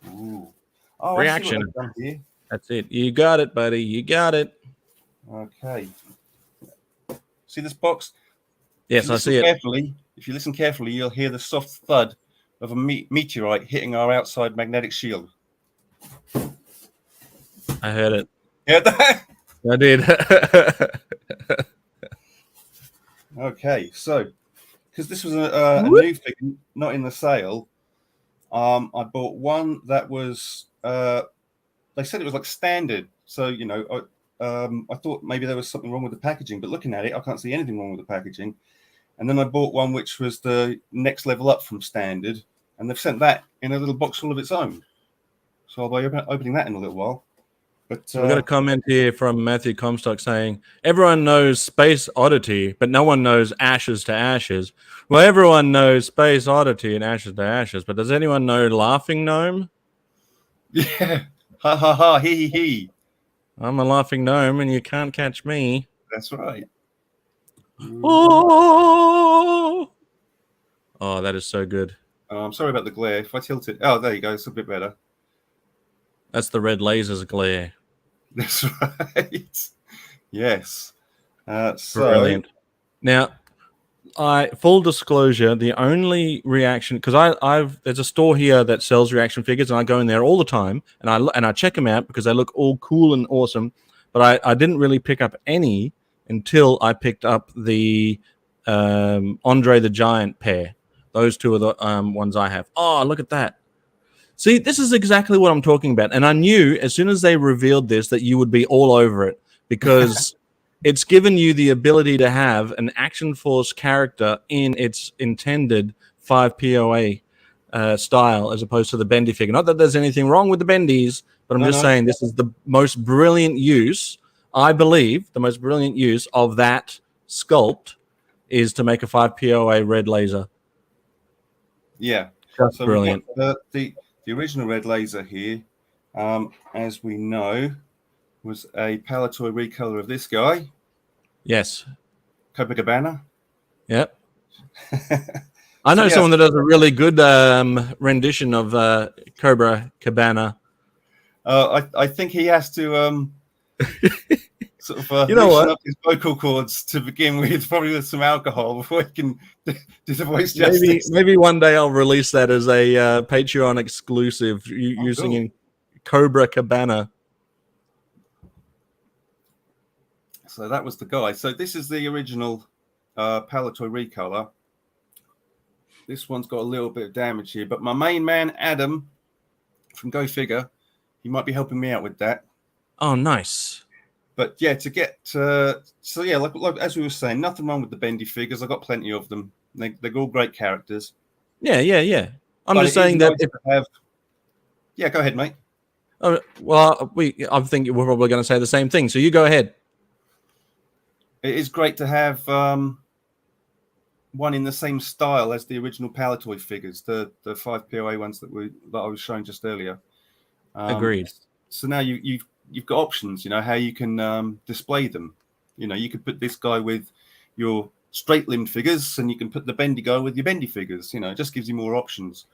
Ooh. Oh, Reaction. I see what I've done here. That's it. You got it, buddy. You got it. Okay. See this box? Yes, I see it. If you listen carefully, you'll hear the soft thud of a meteorite hitting our outside magnetic shield. I heard it. You heard that? I did. Okay, so because this was a new figure, not in the sale, I bought one that was. They said it was like standard, so you know, I thought maybe there was something wrong with the packaging, but looking at it, I can't see anything wrong with the packaging. And then I bought one which was the next level up from standard, and they've sent that in a little box full of its own. So I'll be opening that in a little while. But we've got a comment here from Matthew Comstock saying, everyone knows Space Oddity, but no one knows Ashes to Ashes. Well, everyone knows Space Oddity and Ashes to Ashes, but does anyone know Laughing Gnome? Yeah. Ha ha ha, he. I'm a laughing gnome and you can't catch me. That's right. Oh, that is so good. I'm sorry about the glare. If I tilt it, oh, there you go. It's a bit better. That's the red laser's glare. That's right. Yes. Brilliant. Now, full disclosure, the only reaction, because there's a store here that sells reaction figures, and I go in there all the time, and I check them out because they look all cool and awesome. But I didn't really pick up any until I picked up the Andre the Giant pair. Those two are the ones I have. Oh, look at that. See, this is exactly what I'm talking about. And I knew as soon as they revealed this that you would be all over it because it's given you the ability to have an Action Force character in its intended 5POA style as opposed to the bendy figure. Not that there's anything wrong with the bendies, but I'm just saying this is the most brilliant use, I believe, the most brilliant use of that sculpt is to make a 5POA red laser. Yeah. That's brilliant. The original red laser here, as we know, was a Palatoy recolor of this guy. Yes. Copacabana. Yep. I know someone that does a really good rendition of Cobra Cabana. I think he has to sort of you know what? up his vocal cords to begin with, probably with some alcohol before he can do the voice justice. Maybe one day I'll release that as a Patreon exclusive using in Cobra Cabana. So that was the guy. So this is the original Palatoy recolor. This one's got a little bit of damage here, but my main man, Adam, from GoFigure, he might be helping me out with that. Oh, nice. But yeah, to get like as we were saying, nothing wrong with the bendy figures. I've got plenty of them. They're all great characters. Yeah. I'm just saying that Yeah, go ahead, mate. Well, I think we're probably going to say the same thing. So you go ahead. It is great to have one in the same style as the original Palatoy figures, the 5POA ones that I was showing just earlier. Agreed. So now you've got options, you know, how you can display them. You know, you could put this guy with your straight-limbed figures, and you can put the bendy guy with your bendy figures. You know, it just gives you more options.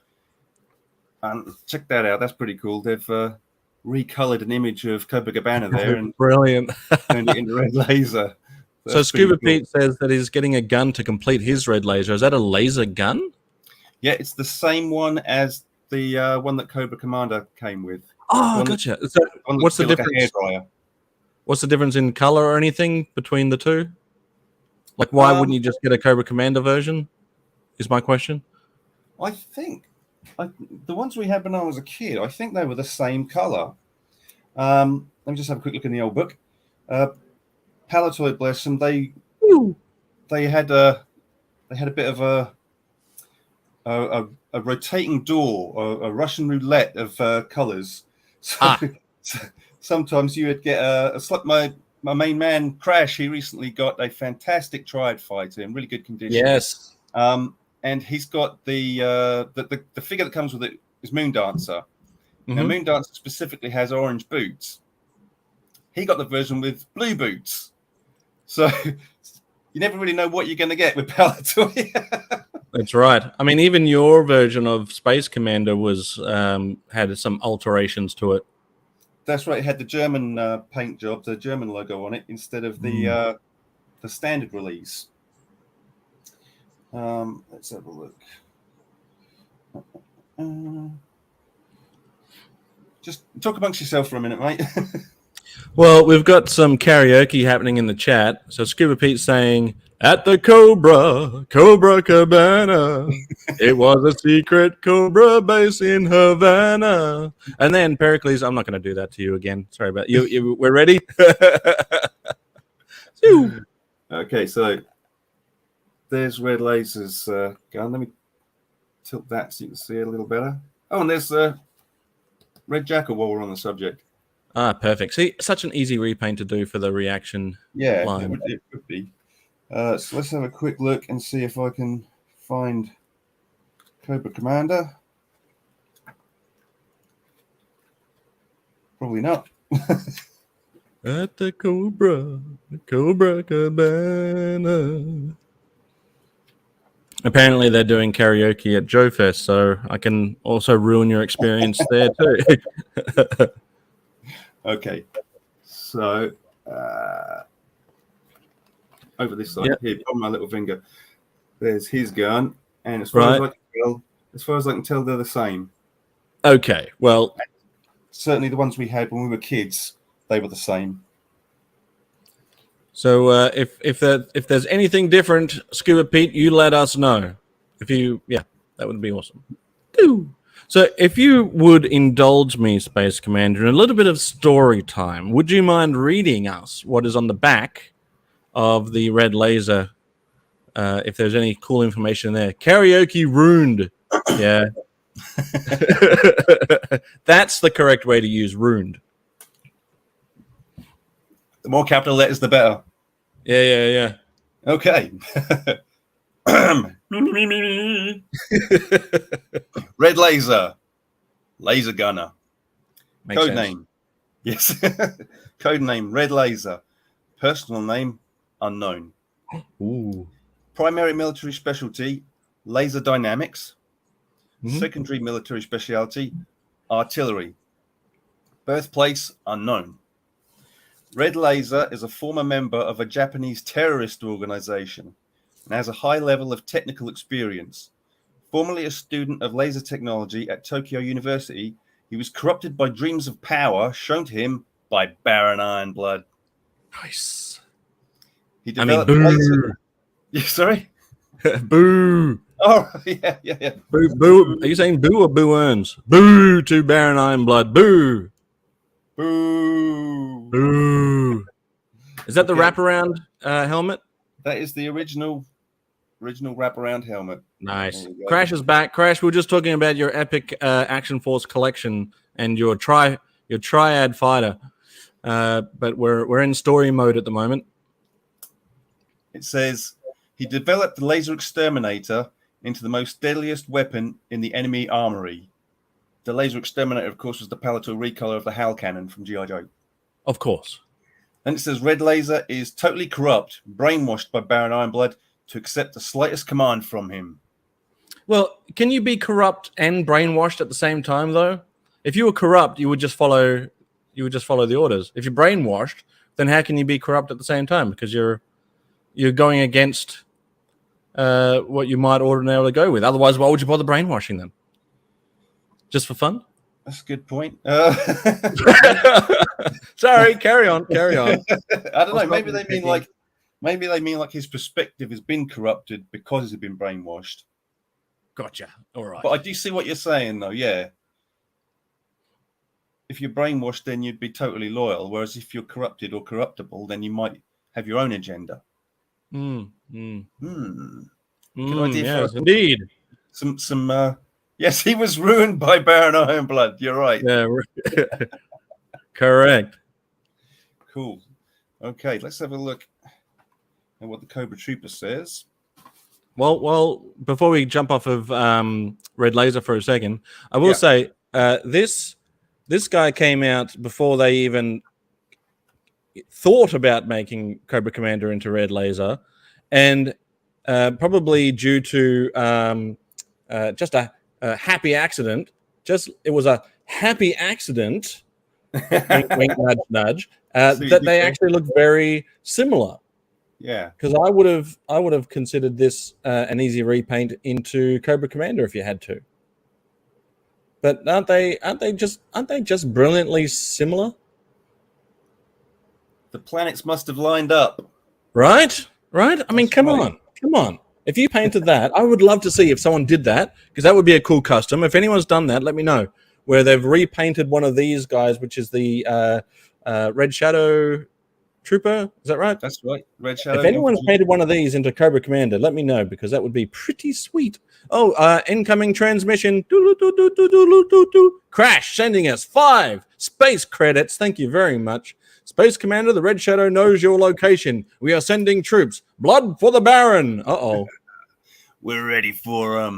And check that out. That's pretty cool. They've recolored an image of Copacabana there and brilliant. turned it into red laser. So Scuba Pete says that he's getting a gun to complete his red laser. Is that a laser gun? Yeah, it's the same one as the one that Cobra Commander came with. Oh, gotcha. So what's the difference? What's the difference in color or anything between the two? Like, why wouldn't you just get a Cobra Commander version? Is my question. I think the ones we had when I was a kid, I think they were the same color. Let me just have a quick look in the old book. Palatoy, bless them, they had a bit of a rotating door, a Russian roulette of colors. So sometimes you would get my main man Crash, he recently got a fantastic triad fighter in really good condition. Yes. And he's got the figure that comes with it is Moon Dancer. Now, Moon Dancer specifically has orange boots. He got the version with blue boots. So you never really know what you're going to get with Palatoy. That's right. I mean, even your version of Space Commander was had some alterations to it. That's right. It had the German paint job, the German logo on it, instead of the standard release. Let's have a look. Just talk amongst yourself for a minute, mate. Well, we've got some karaoke happening in the chat. So Scuba Pete saying, "At the Cobra Cabana, it was a secret Cobra base in Havana." And then Pericles, I'm not going to do that to you again. Sorry about you. We're ready. Okay, so there's Red Laser's gun. Let me tilt that so you can see it a little better. Oh, and there's Red Jackal while we're on the subject. Ah, perfect. See, such an easy repaint to do for the reaction line. It would be. So let's have a quick look and see if I can find Cobra Commander. Probably not. At the Cobra Cabana. Apparently, they're doing karaoke at Joe Fest, so I can also ruin your experience there too. Okay, so over this side here, on my little finger, there's his gun, and as far as I can tell, they're the same. Okay, well, certainly the ones we had when we were kids, they were the same. So if there's anything different, Scuba Pete, you let us know. That would be awesome. So if you would indulge me, Space Commander, in a little bit of story time, would you mind reading us what is on the back of the Red Laser? If there's any cool information there. Karaoke ruined. Yeah. That's the correct way to use ruined. The more capital letters, the better. Yeah. Okay. Red Laser. Laser Gunner. Code name. Yes. Code name, Red Laser. Personal name, unknown. Ooh. Primary military specialty, laser dynamics. Secondary military specialty, artillery. Birthplace, unknown. Red Laser is a former member of a Japanese terrorist organization and has a high level of technical experience. Formerly a student of laser technology at Tokyo University, he was corrupted by dreams of power shown to him by Baron Ironblood. Nice. He developed laser. Yeah, sorry? Boo. Oh, yeah. Boo. Are you saying boo or boo earns? Boo to Baron Ironblood. Boo. Boo. Boo. Is that the wraparound helmet? That is the original wraparound helmet. Nice. Crash is back. Crash, we were just talking about your epic Action Force collection and your triad fighter. But we're in story mode at the moment. It says he developed the laser exterminator into the most deadliest weapon in the enemy armory. The laser exterminator, of course, was the Palatoy recolor of the HAL cannon from G.I. Joe. Of course. Then it says Red Laser is totally corrupt, brainwashed by Baron Ironblood to accept the slightest command from him. Well, can you be corrupt and brainwashed at the same time, though? If you were corrupt, you would just follow the orders. If you're brainwashed, then how can you be corrupt at the same time? Because you're going against what you might ordinarily go with. Otherwise, why would you bother brainwashing them? Just for fun? That's a good point. Sorry, carry on. I don't know. Maybe they mean like his perspective has been corrupted because he's been brainwashed. Gotcha. All right. But I do see what you're saying, though. Yeah. If you're brainwashed, then you'd be totally loyal. Whereas if you're corrupted or corruptible, then you might have your own agenda. Good idea. Yes, indeed. Some. Yes, he was ruined by Baron Ironblood. You're right. Yeah. Correct. Cool. Okay, let's have a look at what the Cobra Trooper says. Well, before we jump off of Red Laser for a second, I will say this guy came out before they even thought about making Cobra Commander into Red Laser, and probably due to just a happy accident. It was a happy accident. Wink, wink, nudge, nudge. That they actually look very similar. Yeah, because I would have considered this an easy repaint into Cobra Commander if you had to. But aren't they just brilliantly similar? the planets must have lined up. Right? I mean, come on. If you painted that, I would love to see if someone did that, because that would be a cool custom. If anyone's done that, let me know. Where they've repainted one of these guys, which is the Red Shadow Trooper. Is that right? That's right. Red Shadow. If anyone's painted one of these into Cobra Commander, let me know, because that would be pretty sweet. Oh, incoming transmission. Crash sending us 5 space credits. Thank you very much. Space Commander, the Red Shadow knows your location. We are sending troops. Blood for the Baron. Uh-oh. We're ready for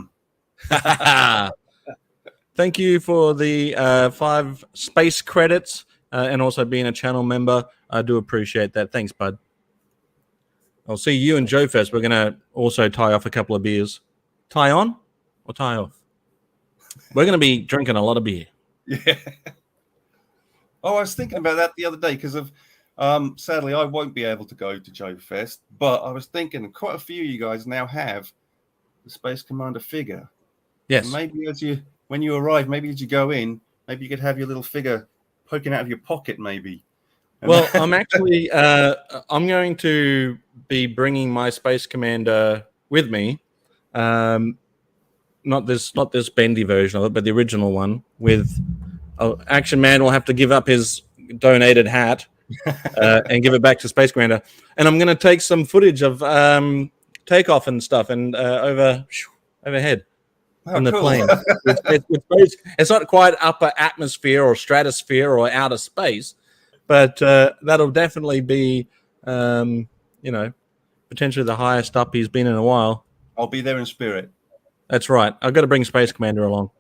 Thank you for the 5 space credits and also being a channel member. I do appreciate that. Thanks, bud. I'll see you and Joe Fest. We're going to also tie off a couple of beers. Tie on or tie off? We're going to be drinking a lot of beer. Yeah. Oh, I was thinking about that the other day because of sadly I won't be able to go to Joe Fest, but I was thinking quite a few of you guys now have the Space Commander figure. Yes. And maybe when you arrive, maybe as you go in, maybe you could have your little figure poking out of your pocket, maybe. Well, I'm actually I'm going to be bringing my Space Commander with me. Not this bendy version of it, but the original one. With Action Man will have to give up his donated hat and give it back to Space Commander. And I'm going to take some footage of takeoff and stuff and overhead from the plane. It's not quite upper atmosphere or stratosphere or outer space, but that'll definitely be, potentially the highest up he's been in a while. I'll be there in spirit. That's right. I've got to bring Space Commander along.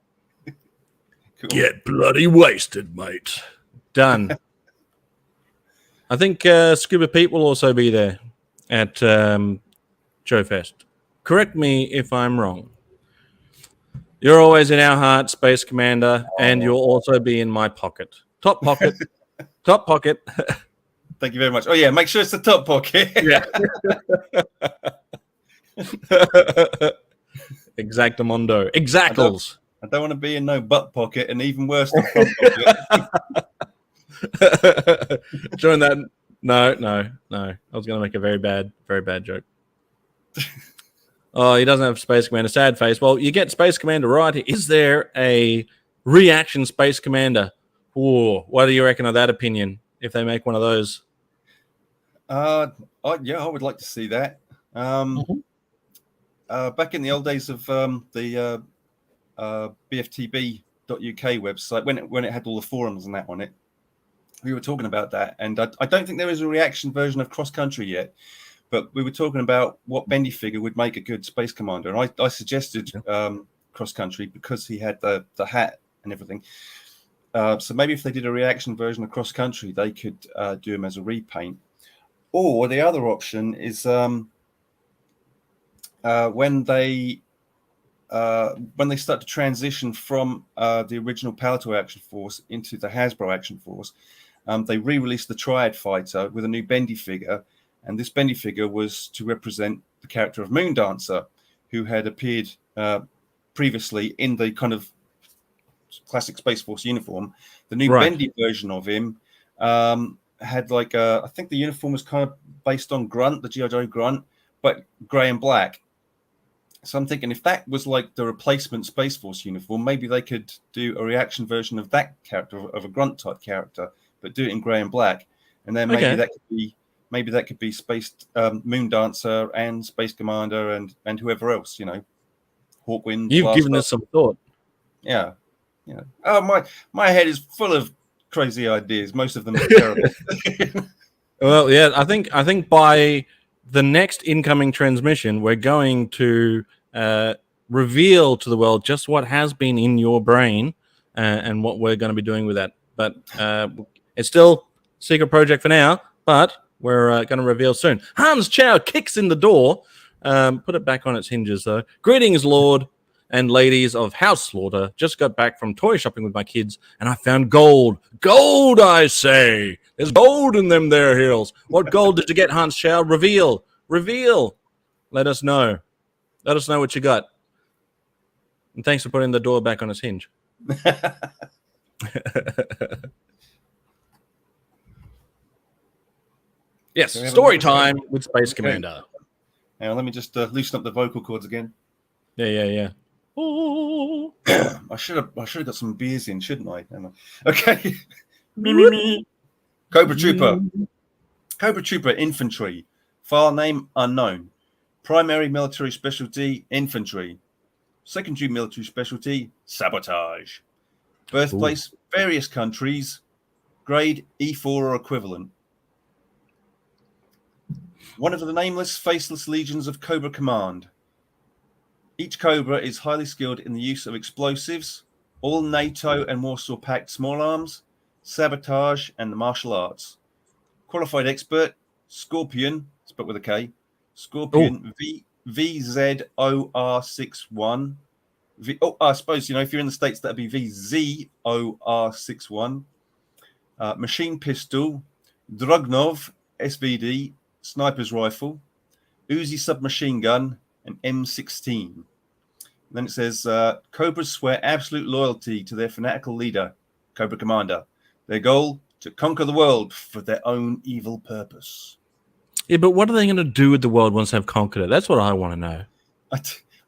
Cool. Get bloody wasted, mate. Done. I think Scuba Pete will also be there at Joe Fest. Correct me if I'm wrong. You're always in our heart, Space Commander, and you'll also be in my pocket. Top pocket. Top pocket. Thank you very much. Oh, yeah, make sure it's the top pocket. Yeah. Exactamundo. Exactals. I don't want to be in no butt pocket, and even worse, the front pocket. During that, no. I was going to make a very bad joke. Oh, he doesn't have Space Commander. Sad face. Well, you get Space Commander right. Is there a reaction Space Commander? Ooh, what do you reckon of that opinion? If they make one of those, I would like to see that. Back in the old days of the BFTB.UK website, when it had all the forums and that on it, we were talking about that, and I don't think there is a reaction version of Cross Country yet, but we were talking about what bendy figure would make a good Space Commander, and I suggested Cross Country because he had the hat and everything. So maybe if they did a reaction version of Cross Country, they could do him as a repaint. Or the other option is when they start to transition from the original Palato Action Force into the Hasbro Action Force, they re-released the Triad Fighter with a new bendy figure, and this bendy figure was to represent the character of Moondancer, who had appeared previously in the kind of classic Space Force uniform. The new bendy version of him had I think the uniform was kind of based on Grunt, the G.I. Joe Grunt, but grey and black. So I'm thinking if that was like the replacement Space Force uniform, maybe they could do a reaction version of that character, of a Grunt type character, but do it in grey and black. And then maybe that could be Space Moondancer and Space Commander and whoever else, Hawkwind. You've Blaster. given us some thought. Yeah. Oh, my head is full of crazy ideas. Most of them are terrible. Well, yeah, I think by the next incoming transmission, we're going to reveal to the world just what has been in your brain and what we're going to be doing with that. But it's still secret project for now, but we're going to reveal soon. Hans Chow kicks in the door. Put it back on its hinges, though. Greetings, Lord and ladies of House Slaughter. Just got back from toy shopping with my kids, and I found gold. Gold, I say. There's gold in them there hills. What gold did you get, Hans Chow? Reveal. Reveal. Let us know. Let us know what you got. And thanks for putting the door back on its hinge. Yes, story time with Space Commander. Now, let me just loosen up the vocal cords again. Yeah. Oh. I should have got some beers in, shouldn't I? Okay. Cobra Trooper. Cobra Trooper Infantry. File name unknown. Primary military specialty infantry. Secondary military specialty sabotage. Birthplace various countries. Grade E4 or equivalent. One of the nameless, faceless legions of Cobra Command. Each Cobra is highly skilled in the use of explosives, all NATO and Warsaw Pact small arms, sabotage, and the martial arts. Qualified expert, Scorpion, spelled with a K, Scorpion VZOR61. I suppose, if you're in the States, that'd be VZOR61. Machine pistol, Dragunov SVD, sniper's rifle, Uzi submachine gun, and M16. Then it says, Cobras swear absolute loyalty to their fanatical leader, Cobra Commander. Their goal, to conquer the world for their own evil purpose. Yeah, but what are they going to do with the world once they've conquered it? That's what I want to know.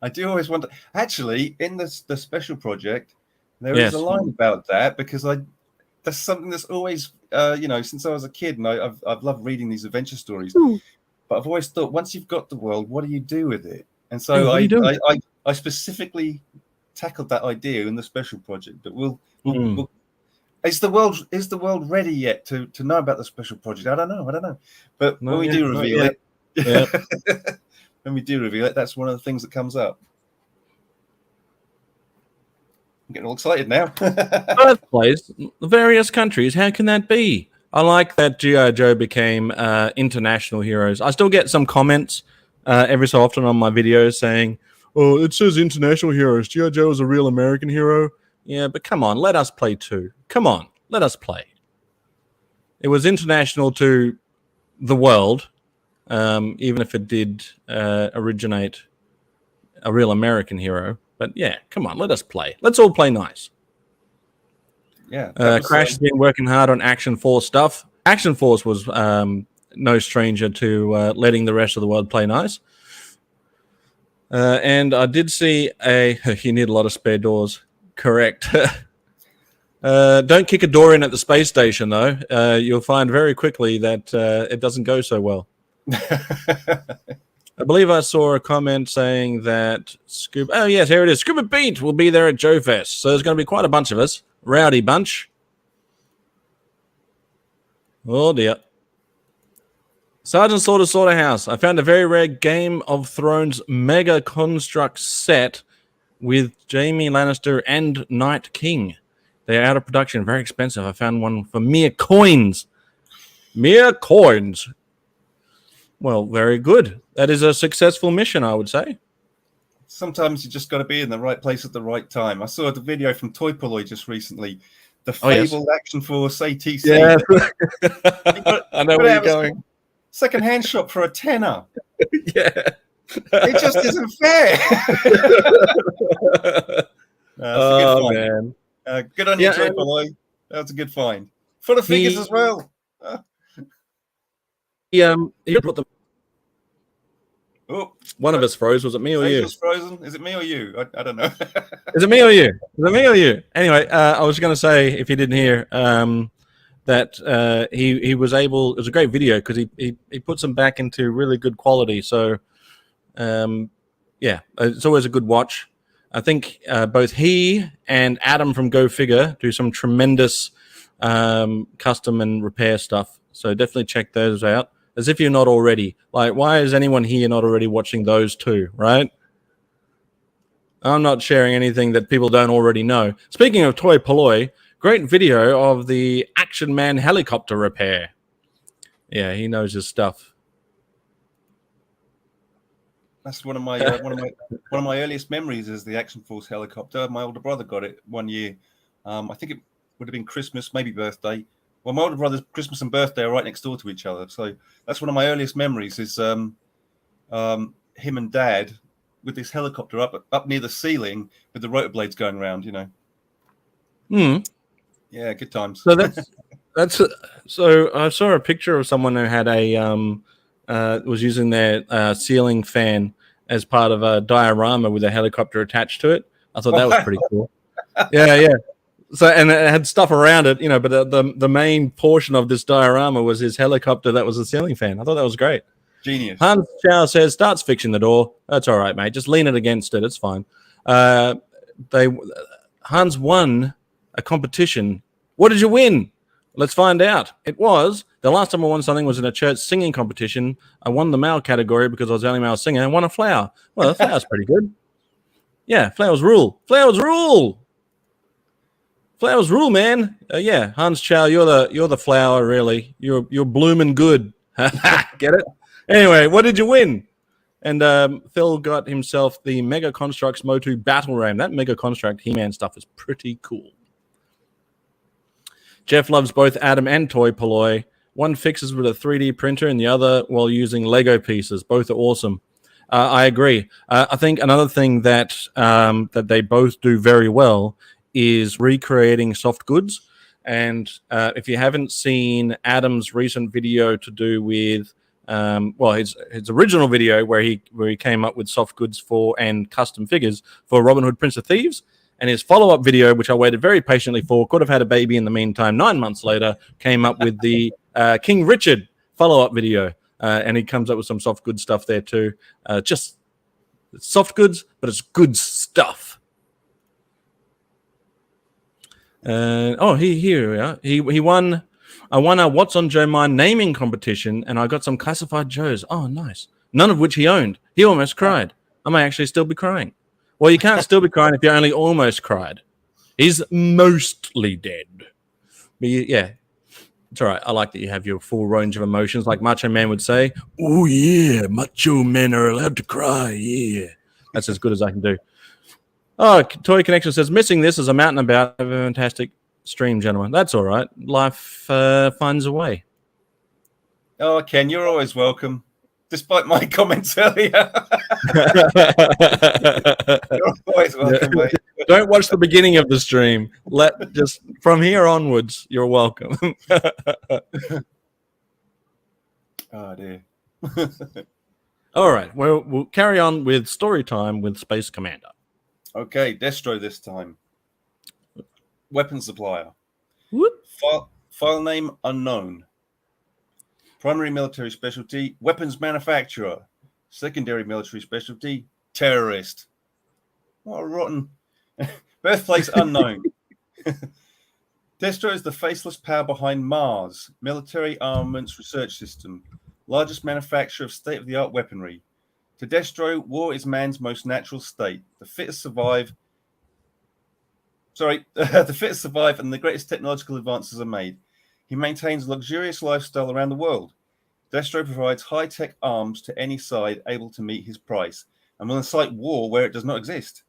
I do always wonder. Actually, in the special project, there is a line about that because that's something that's always, since I was a kid, and I've loved reading these adventure stories. But I've always thought, once you've got the world, what do you do with it? And so I specifically tackled that idea in the special project. But we'll is the world ready yet to know about the special project? I don't know. But when we do reveal it, when we do reveal it, that's one of the things that comes up. I'm getting all excited now. Birthplace, various countries. How can that be? I like that G.I. Joe became international heroes. I still get some comments every so often on my videos saying, "Oh, it says international heroes. G.I. Joe is a real American hero." Yeah, but come on, let us play too. Come on, let us play. It was international to the world, even if it did originate a real American hero. But yeah, come on, let us play. Let's all play nice. Yeah. Crash has been working hard on Action Force stuff. Action Force was no stranger to letting the rest of the world play nice. And I did see you need a lot of spare doors. Correct. Don't kick a door in at the space station, though. You'll find very quickly that it doesn't go so well. I believe I saw a comment saying that Scuba... Oh, yes, here it is. Scuba Pete will be there at Joe Fest. So there's going to be quite a bunch of us. Rowdy bunch. Oh, dear. Sergeant Slaughterhouse. I found a very rare Game of Thrones Mega Construct set with Jaime Lannister and Night King. They are out of production. Very expensive. I found one for mere coins. Mere coins. Well, very good. That is a successful mission, I would say. Sometimes you just got to be in the right place at the right time. I saw the video from Toy Polloi just recently. The fabled Action Force ATC. Yeah. I know where you're going. Second-hand shop for $10. Yeah. It just isn't fair. Man. Good on you, Toy Polloi. That was a good find. For the figures as well. He brought them. Oh, one of us froze. Was it me or you? Frozen. Is it me or you? I don't know. Is it me or you? Is it me or you? Anyway, I was going to say, if you didn't hear, that he was able. It was a great video because he puts them back into really good quality. So, it's always a good watch. I think both he and Adam from GoFigure do some tremendous custom and repair stuff. So definitely check those out. As if you're not already. Like, why is anyone here not already watching those two, right? I'm not sharing anything that people don't already know. Speaking of toy polloi, great video of the Action Man helicopter repair. Yeah, he knows his stuff. That's one of my earliest memories is the Action Force helicopter. My older brother got it one year. I think it would have been Christmas, maybe birthday. Well, my older brother's Christmas and birthday are right next door to each other. So that's one of my earliest memories is him and Dad with this helicopter up near the ceiling with the rotor blades going around, you know. Yeah, good times. So that's so I saw a picture of someone who had was using their ceiling fan as part of a diorama with a helicopter attached to it. I thought that was pretty cool. Yeah. So, and it had stuff around it, you know, but the main portion of this diorama was his helicopter that was a ceiling fan. I thought that was great. Genius. Hans Chow says, starts fixing the door. That's all right, mate. Just lean it against it. It's fine. Hans won a competition. What did you win? Let's find out. It was, the last time I won something was in a church singing competition. I won the male category because I was the only male singer and won a flower. Well, the flower's pretty good. Yeah, flowers rule. Flowers rule. Flowers rule, man. Yeah, Hans Chow, you're the flower, really. You're blooming good. Get it? Anyway, what did you win? And Phil got himself the Mega Constructs Motu Battle Ram. That Mega Construct He-Man stuff is pretty cool. Jeff loves both Adam and Toy Polloi. One fixes with a 3D printer and the other while using Lego pieces. Both are awesome. I agree. I think another thing that that they both do very well is recreating soft goods. And if you haven't seen Adam's recent video to do with his original video where he came up with soft goods for and custom figures for Robin Hood Prince of Thieves, and his follow-up video, which I waited very patiently for, could have had a baby in the meantime, 9 months later, came up with the King Richard follow-up video. And he comes up with some soft goods stuff there too. Just soft goods, but it's good stuff. Here we are. He won. I won a What's on Joe Mind naming competition, and I got some classified Joes. Oh, nice. None of which he owned. He almost cried. I may actually still be crying. Well, you can't still be crying if you only almost cried. He's mostly dead. But yeah, it's all right. I like that you have your full range of emotions, like Macho Man would say. Oh, yeah, macho men are allowed to cry, yeah. That's as good as I can do. Oh, Toy Connection says, missing this as I'm out and about. Have a fantastic stream, gentlemen. That's all right. Life finds a way. Oh, Ken, you're always welcome. Despite my comments earlier. You're always welcome, mate. Don't watch the beginning of the stream. Just from here onwards, you're welcome. Oh, dear. All right. Well, we'll carry on with story time with Space Commander. Okay, Destro this time. Weapon supplier. Whoop. File name unknown. Primary military specialty, weapons manufacturer. Secondary military specialty, terrorist. What a rotten. Birthplace unknown. Destro is the faceless power behind Mars, military armaments research system, largest manufacturer of state-of-the-art weaponry. To Destro, war is man's most natural state. The fittest survive. The fittest survive, and the greatest technological advances are made. He maintains a luxurious lifestyle around the world. Destro provides high-tech arms to any side able to meet his price, and will incite war where it does not exist.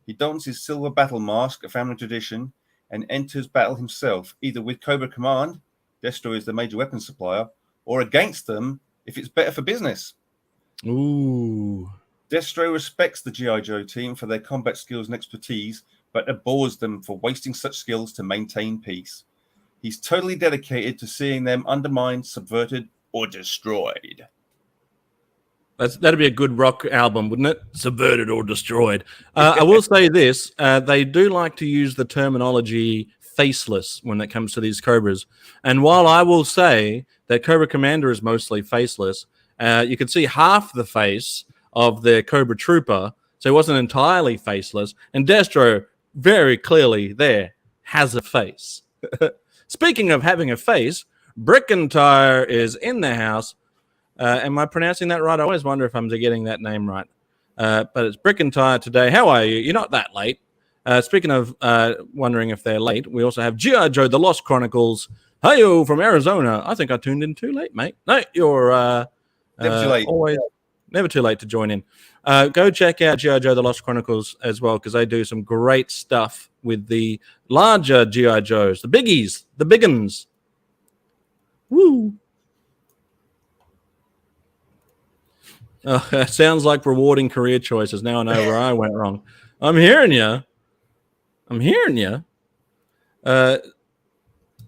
He dons his silver battle mask, a family tradition, and enters battle himself, either with Cobra Command, Destro is the major weapons supplier, or against them if it's better for business. Ooh. Destro respects the G.I. Joe team for their combat skills and expertise, but abhors them for wasting such skills to maintain peace. He's totally dedicated to seeing them undermined, subverted, or destroyed. That'd be a good rock album, wouldn't it? Subverted or destroyed. I will say this. They do like to use the terminology faceless when it comes to these Cobras. And while I will say that Cobra Commander is mostly faceless, you can see half the face of the Cobra Trooper, so he wasn't entirely faceless. And Destro, very clearly there, has a face. Speaking of having a face, Brickentire is in the house. Am I pronouncing that right? I always wonder if I'm getting that name right. But it's Brickentire today. How are you? You're not that late. Speaking of wondering if they're late, we also have G.I. Joe, The Lost Chronicles. Hi-yo from Arizona. I think I tuned in too late, mate. No, you're Never too late. Always never too late to join in. Go check out G.I. Joe, The Lost Chronicles as well, because they do some great stuff with the larger G.I. Joes, the biggies, the big uns. Woo! It sounds like rewarding career choices. Now I know where I went wrong. I'm hearing you.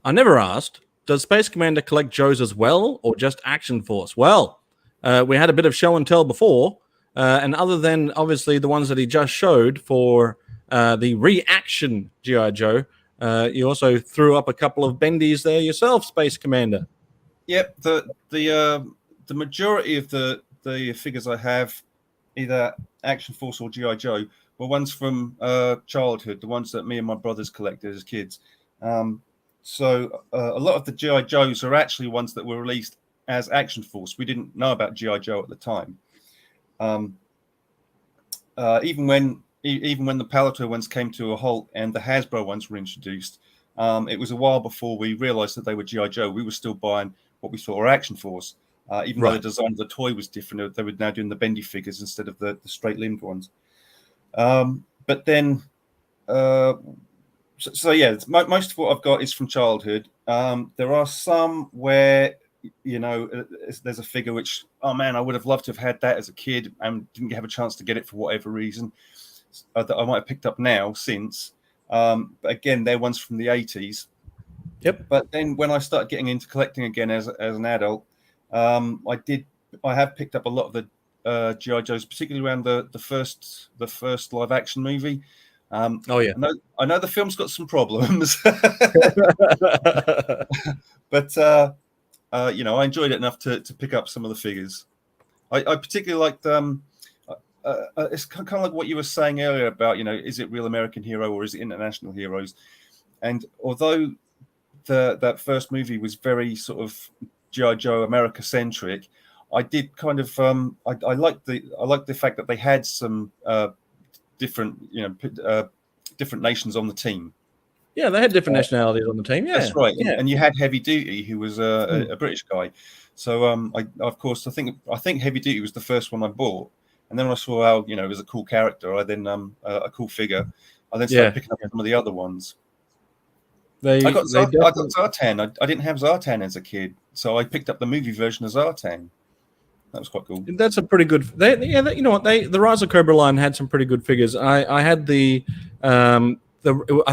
I never asked, does Space Commander collect Joes as well, or just Action Force? Well, we had a bit of show and tell before, and other than obviously the ones that he just showed for the reaction G.I. Joe, you also threw up a couple of bendies there yourself, Space Commander. Yep, the majority of the figures I have, either Action Force or G.I. Joe, were ones from childhood, the ones that me and my brothers collected as kids. So a lot of the G.I. Joes are actually ones that were released as Action Force. We didn't know about G.I. Joe at the time. Even when the Palato ones came to a halt and the Hasbro ones were introduced, it was a while before we realized that they were G.I. Joe. We were still buying what we thought were Action Force. Even though the design of the toy was different, they were now doing the bendy figures instead of the straight-limbed ones. But then... So yeah, most of what I've got is from childhood. There are some where, there's a figure which, oh man, I would have loved to have had that as a kid and didn't have a chance to get it for whatever reason that I might have picked up now since. But again, they're ones from the 80s. Yep. But then when I started getting into collecting again as an adult, I have picked up a lot of the G.I. Joes, particularly around the first live action movie. I know the film's got some problems, but I enjoyed it enough to pick up some of the figures. I particularly liked it's kind of like what you were saying earlier about, is it real American hero or is it international heroes? And although that first movie was very sort of G.I. Joe America centric, I did kind of I liked the fact that they had some different nations on the team. Yeah, they had different nationalities on the team. Yeah, that's right. Yeah. And you had Heavy Duty, who was a British guy. So I think Heavy Duty was the first one I bought, and then when I saw how it was a cool character, I then a cool figure. I then started picking up some of the other ones. I got Zartan. I didn't have Zartan as a kid, so I picked up the movie version of Zartan. That was quite cool. That's a pretty good. You know what? The Rise of Cobra line had some pretty good figures. I had I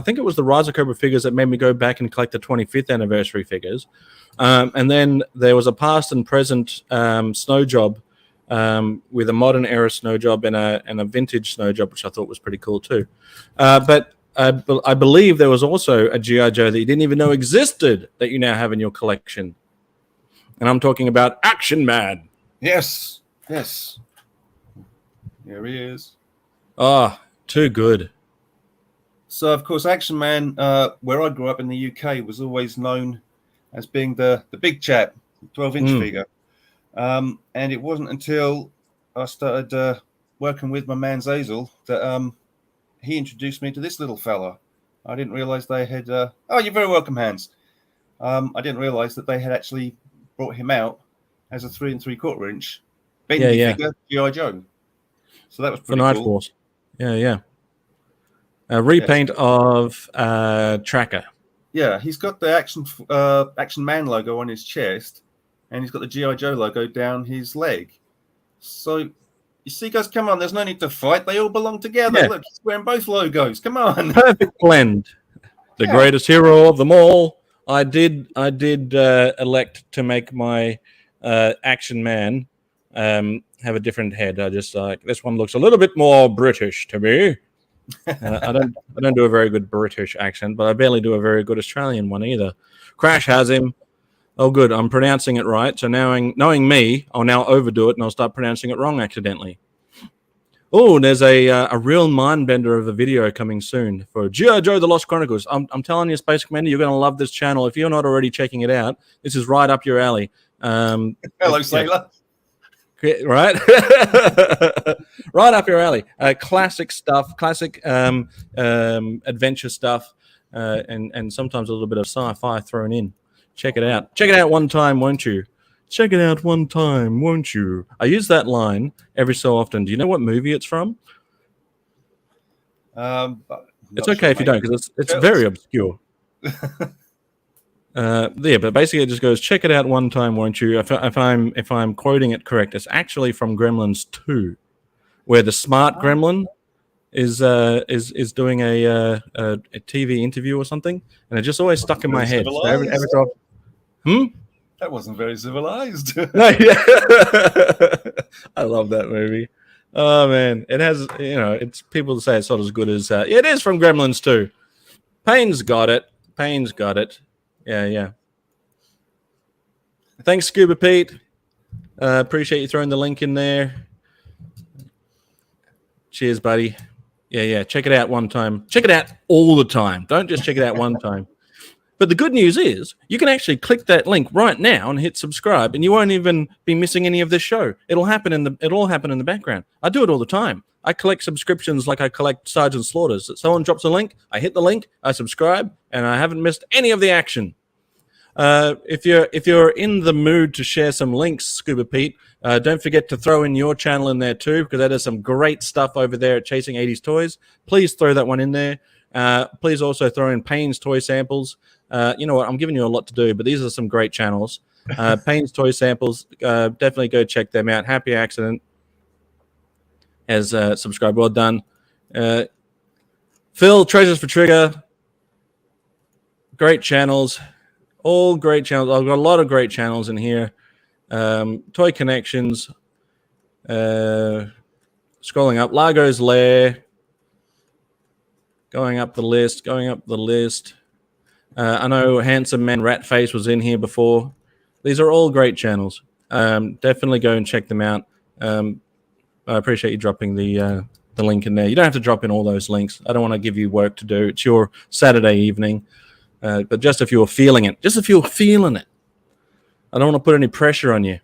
think it was the Rise of Cobra figures that made me go back and collect the 25th anniversary figures, and then there was a past and present snow job with a modern era snow job and a vintage snow job, which I thought was pretty cool too. But I believe there was also a G.I. Joe that you didn't even know existed that you now have in your collection, and I'm talking about Action Man. Yes. Here he is. Ah, too good. So, of course, Action Man, where I grew up in the UK, was always known as being the big chap, 12-inch figure. And it wasn't until I started working with my man Zazel that he introduced me to this little fella. I didn't realize they had... oh, you're very welcome, Hans. I didn't realize that they had actually brought him out as a 3 3/4-inch bendy figure, G.I. Joe. So that was pretty cool. For Night cool. Force. Yeah. A repaint of Tracker. Yeah, he's got the Action Man logo on his chest, and he's got the G.I. Joe logo down his leg. So, you see, guys, come on, there's no need to fight. They all belong together. Yeah. Look, he's wearing both logos. Come on. Perfect blend. The greatest hero of them all. I did elect to make my Action Man have a different head. I just like this one looks a little bit more British to me. I don't do a very good British accent, but I barely do a very good Australian one either. Crash has him. Oh, good. I'm pronouncing it right. So knowing me, I'll now overdo it and I'll start pronouncing it wrong accidentally. Oh, there's a real mind bender of a video coming soon for G.I. Joe: The Lost Chronicles. I'm telling you, Space Commander, you're going to love this channel. If you're not already checking it out, this is right up your alley. Hello, Sailor. Right, right up your alley. Classic stuff, classic adventure stuff, and sometimes a little bit of sci-fi thrown in. Check it out. Check it out one time, won't you? Check it out one time, won't you? I use that line every so often. Do you know what movie it's from? It's okay if you don't, because it's very obscure. Yeah, but basically it just goes, check it out one time, won't you? If I'm quoting it correct, it's actually from Gremlins 2, where the smart gremlin is doing a TV interview or something, and it just always stuck in my head. So every time, That wasn't very civilized. No, yeah. I love that movie. Oh man, it has, it's people say it's not as good as it is from Gremlins 2. Payne's got it. Yeah. Thanks, Scuba Pete. Appreciate you throwing the link in there. Cheers, buddy. Yeah. Check it out one time. Check it out all the time. Don't just check it out one time. But the good news is you can actually click that link right now and hit subscribe, and you won't even be missing any of this show. It'll all happen in the background. I do it all the time. I collect subscriptions like I collect Sergeant Slaughters. Someone drops a link, I hit the link, I subscribe, and I haven't missed any of the action. If you're in the mood to share some links, Scuba Pete, don't forget to throw in your channel in there too, because that is some great stuff over there at Chasing 80s Toys. Please throw that one in there. Please also throw in Payne's toy samples. You know what? I'm giving you a lot to do, but these are some great channels. Payne's toy samples. Definitely go check them out. Happi Axxident has subscribed. Well done. Phil, Treasures for Trigger. Great channels. All great channels. I've got a lot of great channels in here. Toykennections. Scrolling up. Largo's Lair. Going up the list. I know Handsome Man Ratface was in here before. These are all great channels. Definitely go and check them out. I appreciate you dropping the link in there. You don't have to drop in all those links. I don't want to give you work to do. It's your Saturday evening. But just if you're feeling it. I don't want to put any pressure on you.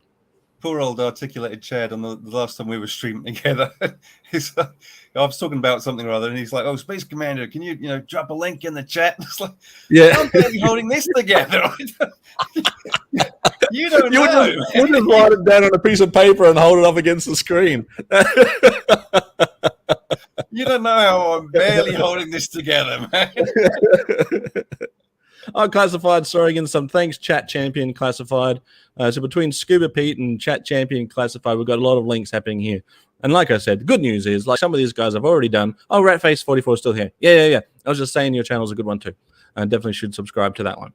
Poor old articulated Chad on the last time we were streaming together. I was talking about something or other, and he's like, "Oh, Space Commander, can you drop a link in the chat?" It's like, yeah, I'm barely holding this together. You don't know. You just write it down on a piece of paper and hold it up against the screen. You don't know how I'm barely holding this together, man. Classified, sorry again. Some thanks, Chat Champion Classified. So between Scuba Pete and Chat Champion Classified, we've got a lot of links happening here. And like I said, the good news is, like some of these guys I've already done. Oh, Ratface44 is still here. Yeah. I was just saying your channel's a good one too. I definitely should subscribe to that one.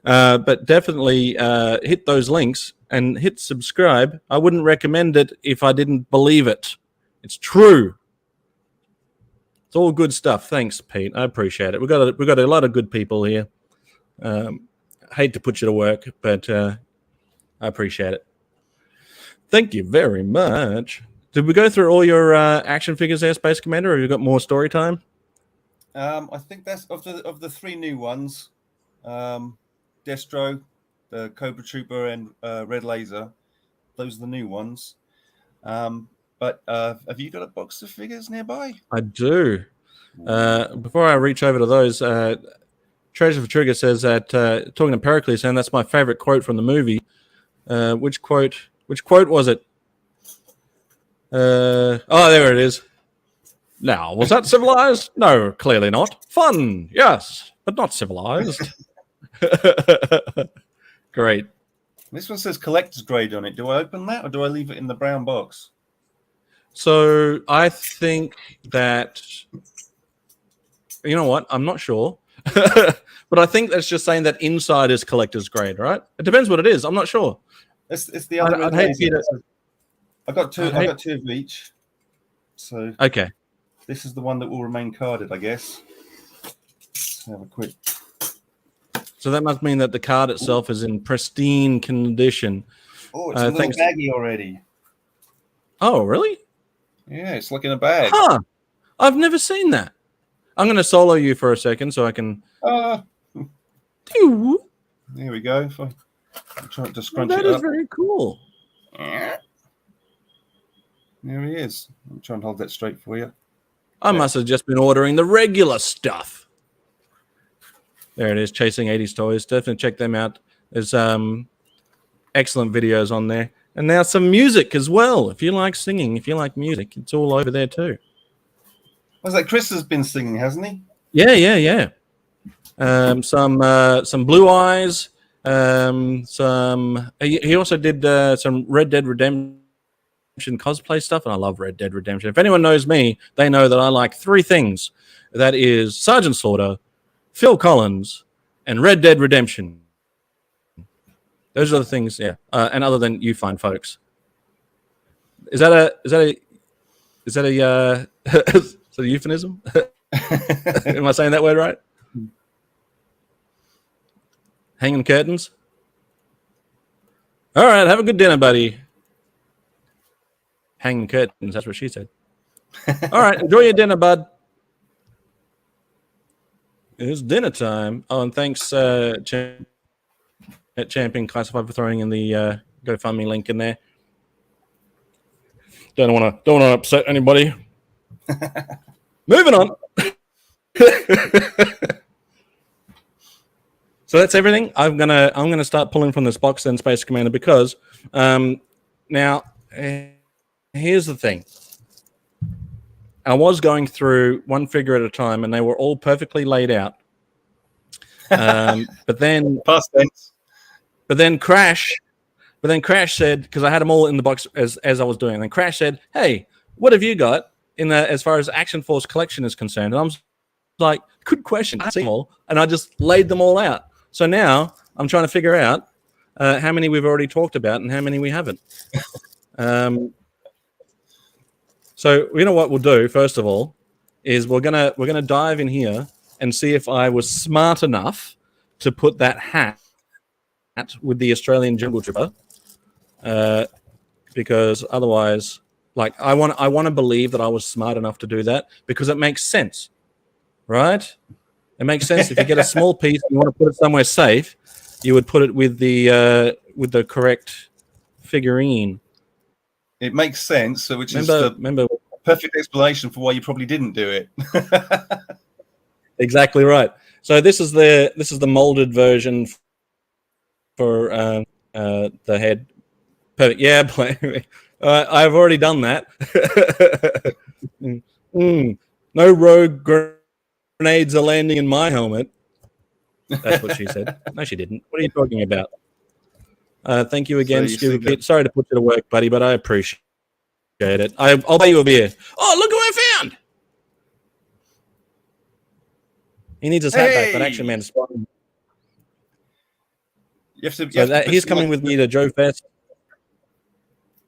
But definitely hit those links and hit subscribe. I wouldn't recommend it if I didn't believe it. It's true. It's all good stuff. Thanks, Pete. I appreciate it. We've got a lot of good people here. Hate to put you to work, but I appreciate it. Thank you very much. Did we go through all your action figures there, Space Commander, or have you got more story time? I think that's of the three new ones. Destro, the Cobra Trooper, and Red Laser. Those are the new ones. But have you got a box of figures nearby? I do. Before I reach over to those, Treasure for Trigger says that, talking to Pericles, and that's my favorite quote from the movie. Which quote was it? There it is. Now, was that civilized? No, clearly not. Fun, yes, but not civilized. Great. This one says collector's grade on it. Do I open that, or do I leave it in the brown box? So I think that, you know what? I'm not sure. But I think that's just saying that inside is collector's grade, right? It depends what it is. I'm not sure. It's the other. I'd hate to. I got two of each. So okay. This is the one that will remain carded, I guess. Let's have a quick. So that must mean that the card itself is in pristine condition. Oh, it's a little baggy already. Oh, really? Yeah, it's like in a bag. Huh. I've never seen that. I'm going to solo you for a second so I can. There we go. If I'm trying to scrunch That it is up. very cool. There he is. I'm trying to hold that straight for you. I must have just been ordering the regular stuff. There it is, Chasing 80s Toys. Definitely check them out. There's excellent videos on there. And now some music as well. If you like singing, if you like music, it's all over there too. Was that Chris has been singing, hasn't he? Yeah. Some Blue Eyes. He also did some Red Dead Redemption cosplay stuff, and I love Red Dead Redemption. If anyone knows me, they know that I like three things. That is Sergeant Slaughter, Phil Collins, and Red Dead Redemption. Those are the things, yeah. And other than you fine folks. Is that a euphemism? Am I saying that word right? Hanging curtains. All right, have a good dinner, buddy. Hanging curtains, that's what she said. All right, enjoy your dinner, bud. It's dinner time. Oh, and thanks, Champion Classified, for throwing in the GoFundMe link in there. Don't want to upset anybody. Moving on. So that's everything. I'm gonna start pulling from this box then, Space Commander, because now here's the thing. I was going through one figure at a time, and they were all perfectly laid out. But then past tense. But then Crash said, because I had them all in the box as I was doing, and then Crash said, "Hey, what have you got in the as far as Action Force collection is concerned?" And I'm like, "Good question." I see them all, and I just laid them all out. So now I'm trying to figure out how many we've already talked about and how many we haven't. So you know what we'll do first of all is we're gonna dive in here and see if I was smart enough to put that hat with the Australian Jungle Trooper, because otherwise, like I want to believe that I was smart enough to do that because it makes sense, right? It makes sense. If you get a small piece and you want to put it somewhere safe, you would put it with the correct figurine. It makes sense, which is the perfect explanation for why you probably didn't do it. Exactly right. So this is the molded version for the head. Perfect. Yeah, I've already done that. No rogue grenades are landing in my helmet. That's what she said. No, she didn't. What are you talking about? Thank you again, Scuba Pete. Sorry to put you to work, buddy, but I appreciate it. I'll buy you a beer. Oh, look who I found! He needs his hat back, but Action Man spotted him. He's coming with me to Joe Fest.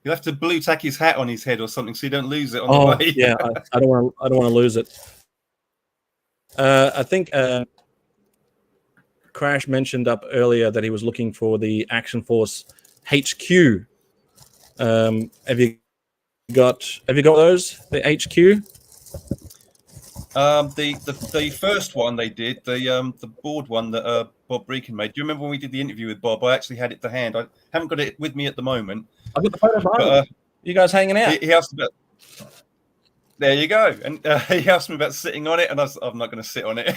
You'll have to blue tack his hat on his head or something so you don't lose it on the way. Yeah, I don't want to lose it. I think Crash mentioned up earlier that he was looking for the Action Force HQ. Have you got those? The HQ? The first one they did, the board one that Bob Breakin made. Do you remember when we did the interview with Bob? I actually had it to hand. I haven't got it with me at the moment. I've got the photo behind you guys hanging out. He asked about. There you go. And he asked me about sitting on it, and I'm not going to sit on it.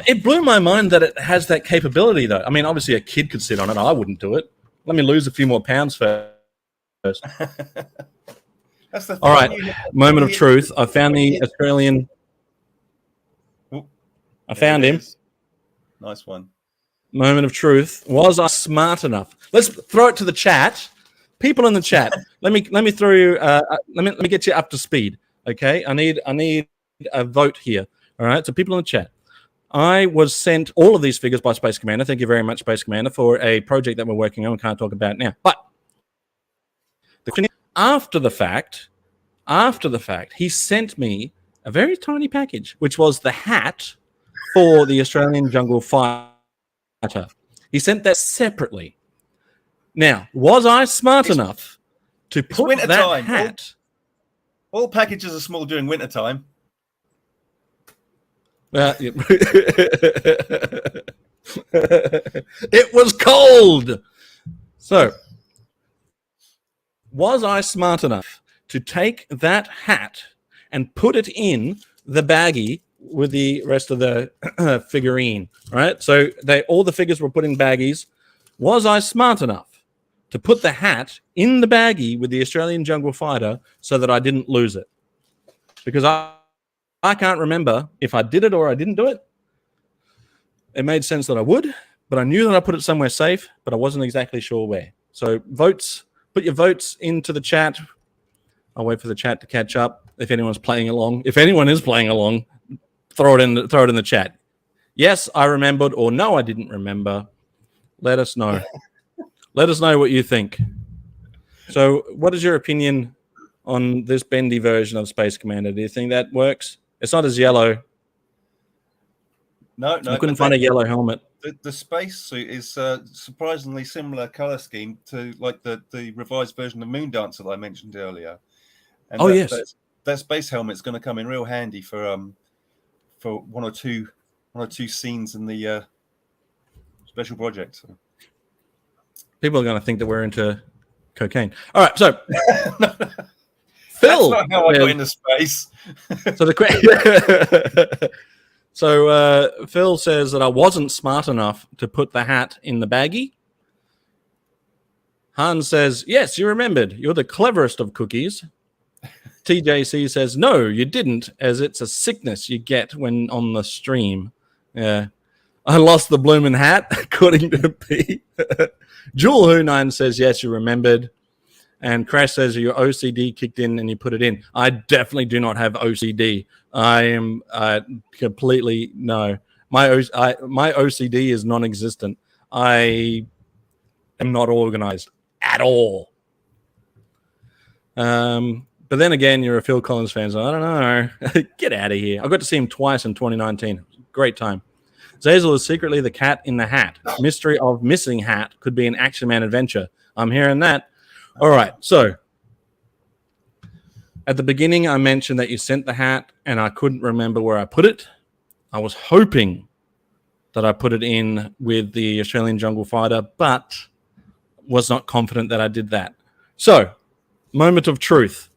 It blew my mind that it has that capability, though. I mean, obviously a kid could sit on it. I wouldn't do it. Let me lose a few more pounds first. That's the all right, moment of truth. I found the Australian. I found him. Nice one. Moment of truth. Was I smart enough? Let's throw it to the chat. People in the chat. let me throw you. Let me get you up to speed. Okay. I need a vote here. All right. So people in the chat. I was sent all of these figures by Space Commander. Thank you very much, Space Commander, for a project that we're working on. We can't talk about it now. But after the fact, he sent me a very tiny package, which was the hat for the Australian Jungle Fighter. He sent that separately. Now, was I smart enough to It's put winter that time. hat. All packages are small during winter time. It was cold. So, was I smart enough to take that hat and put it in the baggie with the rest of the figurine? Right. So all the figures were put in baggies. Was I smart enough to put the hat in the baggie with the Australian Jungle Fighter so that I didn't lose it? Because I can't remember if I did it or I didn't do it. It made sense that I would, but I knew that I put it somewhere safe, but I wasn't exactly sure where. So votes, put your votes into the chat. I'll wait for the chat to catch up. If anyone's playing along, if anyone is playing along, throw it in the chat. Yes, I remembered, or no, I didn't remember. Let us know. Let us know what you think. So, what is your opinion on this bendy version of Space Commander? Do you think that works? It's not as yellow. No. I couldn't find a yellow helmet. The spacesuit is surprisingly similar color scheme to like the revised version of Moondancer that I mentioned earlier. And that space helmet's going to come in real handy for one or two scenes in the special project. So. People are going to think that we're into cocaine. All right, so Phil, that's not how I got into space. So Phil says that I wasn't smart enough to put the hat in the baggie. Hans says, yes, you remembered. You're the cleverest of cookies. TJC says, no, you didn't, as it's a sickness you get when on the stream. Yeah. I lost the bloomin' hat, according to Pete. Jewel Who 9 says, yes, you remembered. And Crash says your OCD kicked in and you put it in. I definitely do not have OCD. I am completely no. My OCD is non-existent. I am not organized at all. But then again, you're a Phil Collins fan, so I don't know. Get out of here. I got to see him twice in 2019. Great time. Zazel is secretly the cat in the hat. Mystery of missing hat could be an Action Man adventure. I'm hearing that. All right, so at the beginning, I mentioned that you sent the hat and I couldn't remember where I put it. I was hoping that I put it in with the Australian Jungle Fighter, but was not confident that I did that. So, moment of truth.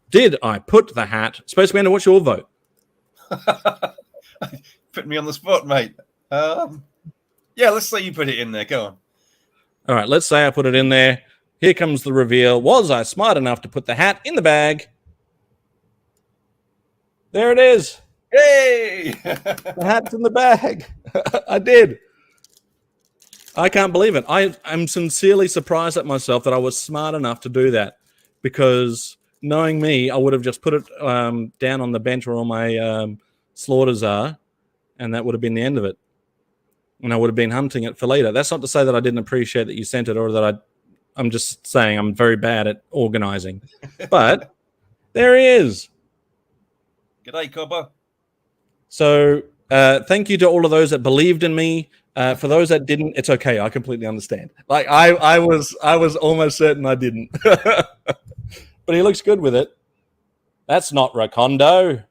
Did I put the hat? Space Commander, what's your vote? Putting me on the spot, mate. Yeah, let's say you put it in there. Go on. All right, let's say I put it in there. Here comes the reveal. Was I smart enough to put the hat in the bag? There it is. Hey! The hat's in the bag. I did. I can't believe it. I'm sincerely surprised at myself that I was smart enough to do that, because knowing me, I would have just put it down on the bench where all my slaughters are, and that would have been the end of it. And I would have been hunting it for later. That's not to say that I didn't appreciate that you sent it, or that I'm just saying I'm very bad at organizing. But there he is. G'day, Cobber. So thank you to all of those that believed in me. For those that didn't, it's okay. I completely understand. Like I was almost certain I didn't. But he looks good with it. That's not Recondo.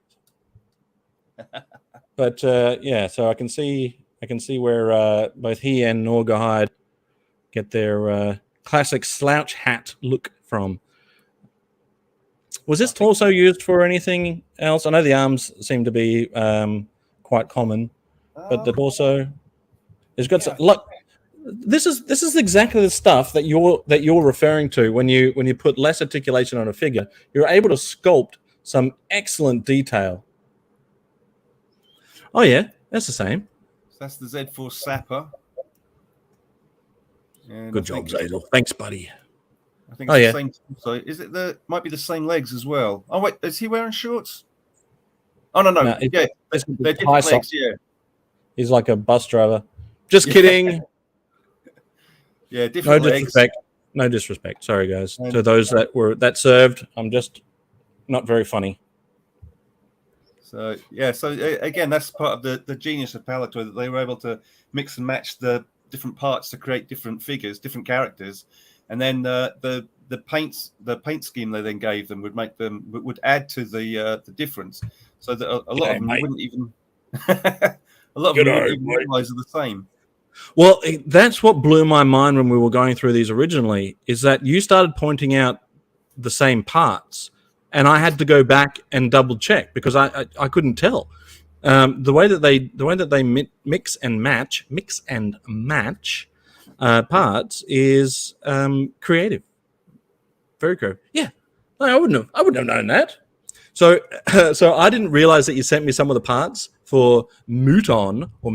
But yeah, so I can see where both he and Norgahide get their classic slouch hat look from. Was this torso used for anything else? I know the arms seem to be quite common, but the torso has got some, look. This is exactly the stuff that you're referring to when you put less articulation on a figure. You're able to sculpt some excellent detail. Oh yeah, that's the same. So that's the Z4 Sapper. And Good job, Zadel. Thanks, buddy. I think it's the same. So is it might be the same legs as well? Oh wait, is he wearing shorts? Oh no, yeah, they're different legs. Yeah, he's like a bus driver. Just kidding. Yeah, different legs. Disrespect. No disrespect. Sorry, guys. To those that served, I'm just not very funny. So yeah, so again, that's part of the genius of Palitoy, that they were able to mix and match the different parts to create different figures, different characters, and then the the paint scheme they then gave them would add to the difference, so that a lot of them mate. wouldn't even a lot of them wouldn't even mate. realize they're the same. Well, that's what blew my mind when we were going through these originally, is that you started pointing out the same parts, and I had to go back and double check because I couldn't tell. The way that they mix and match parts is creative, very creative. Yeah, no, I wouldn't have known that. So I didn't realize that you sent me some of the parts for mouton or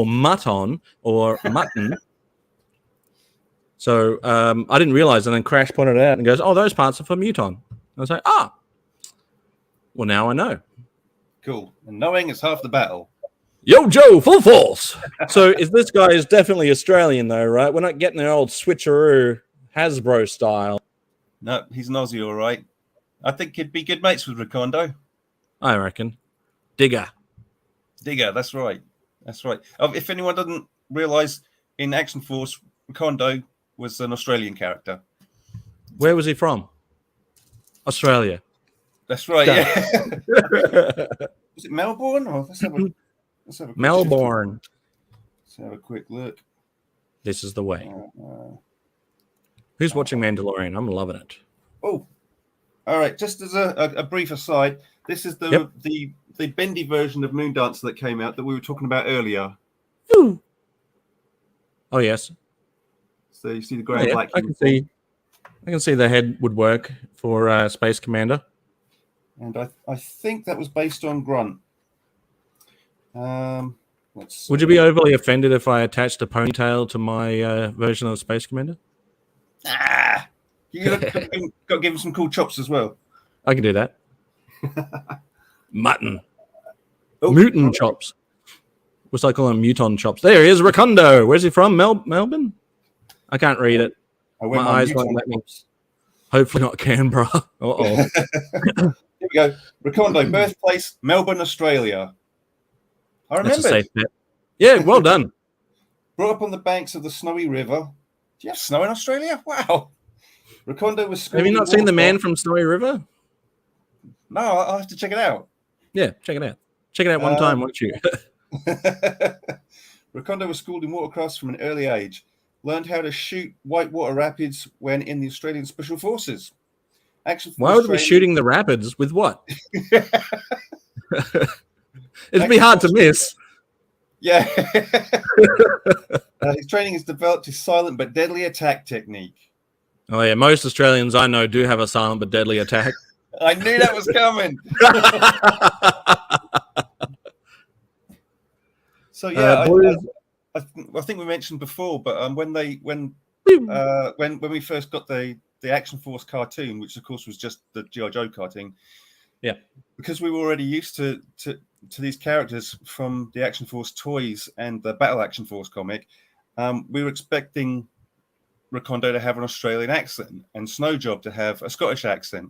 mutton or mutton. So I didn't realize, and then Crash pointed it out and goes, "Oh, those parts are for mutton." I was like, "Ah, well, now I know." Cool. And knowing is half the battle. Yo, Joe, full force. So this guy is definitely Australian, though, right? We're not getting the old switcheroo Hasbro style. No, he's an Aussie, all right. I think he'd be good mates with Recondo. I reckon. Digger, that's right. That's right. If anyone doesn't realise, in Action Force, Recondo was an Australian character. Where was he from? Australia. That's right. Yeah. Was it Melbourne? Or let's have a Melbourne. Let's have a quick look. This is the way. Who's watching Mandalorian? I'm loving it. Oh, all right. Just as a brief aside, this is the bendy version of Moondancer that came out that we were talking about earlier. Ooh. Oh yes. So you see the grey and black. I can see the head would work for Space Commander. And I think that was based on Grunt. Would you be overly offended if I attached a ponytail to my version of Space Commander? You got to give him some cool chops as well. I can do that. Mutton. Oh, Mutant chops. What's I call them? Muton chops. There he is, Recondo. Where's he from? Melbourne? I can't read it. My eyes won't let me. Hopefully not Canberra. Uh-oh. Here we go. Recondo, birthplace, Melbourne, Australia. I remember. That's a safe bet. Yeah, well done. Brought up on the banks of the Snowy River. Do you have snow in Australia? Wow. Recondo was schooled. Have you not seen The Man from Snowy River? No, I'll have to check it out. Yeah, check it out. Check it out one time, won't you? Recondo was schooled in watercrafts from an early age. Learned how to shoot whitewater rapids when in the Australian Special Forces. Why would we be shooting the rapids with what? It'd be hard to miss. Yeah. His training has developed his silent but deadly attack technique. Oh yeah, most Australians I know do have a silent but deadly attack. I knew that was coming. So yeah, I think we mentioned before, but when we first got the Action Force cartoon, which of course was just the G.I. Joe cartoon, yeah, because we were already used to these characters from the Action Force toys and the Battle Action Force comic, we were expecting Recondo to have an Australian accent and Snowjob to have a Scottish accent,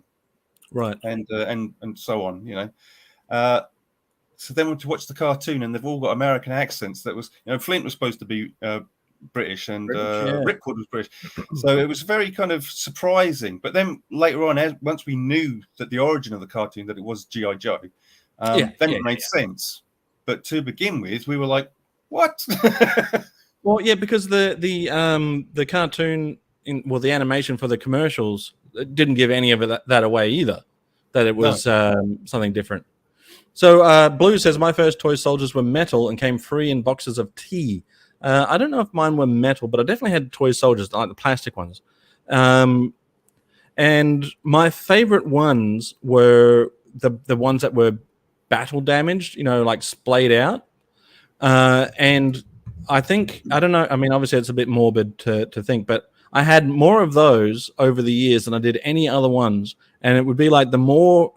right, and so on, you know. So then to watch the cartoon, and they've all got American accents. That was, you know, Flint was supposed to be British, and Ripcord was British. So it was very kind of surprising. But then later on, once we knew that the origin of the cartoon, that it was G.I. Joe, then it made sense. But to begin with, we were like, what? Well, yeah, because the cartoon, the animation for the commercials didn't give any of that away either, that it was something different. So Blewz says, my first toy soldiers were metal and came free in boxes of tea. I don't know if mine were metal, but I definitely had toy soldiers, like the plastic ones. And my favorite ones were the ones that were battle damaged, you know, like splayed out. And I think, I don't know, I mean, obviously it's a bit morbid to think, but I had more of those over the years than I did any other ones. And it would be like the more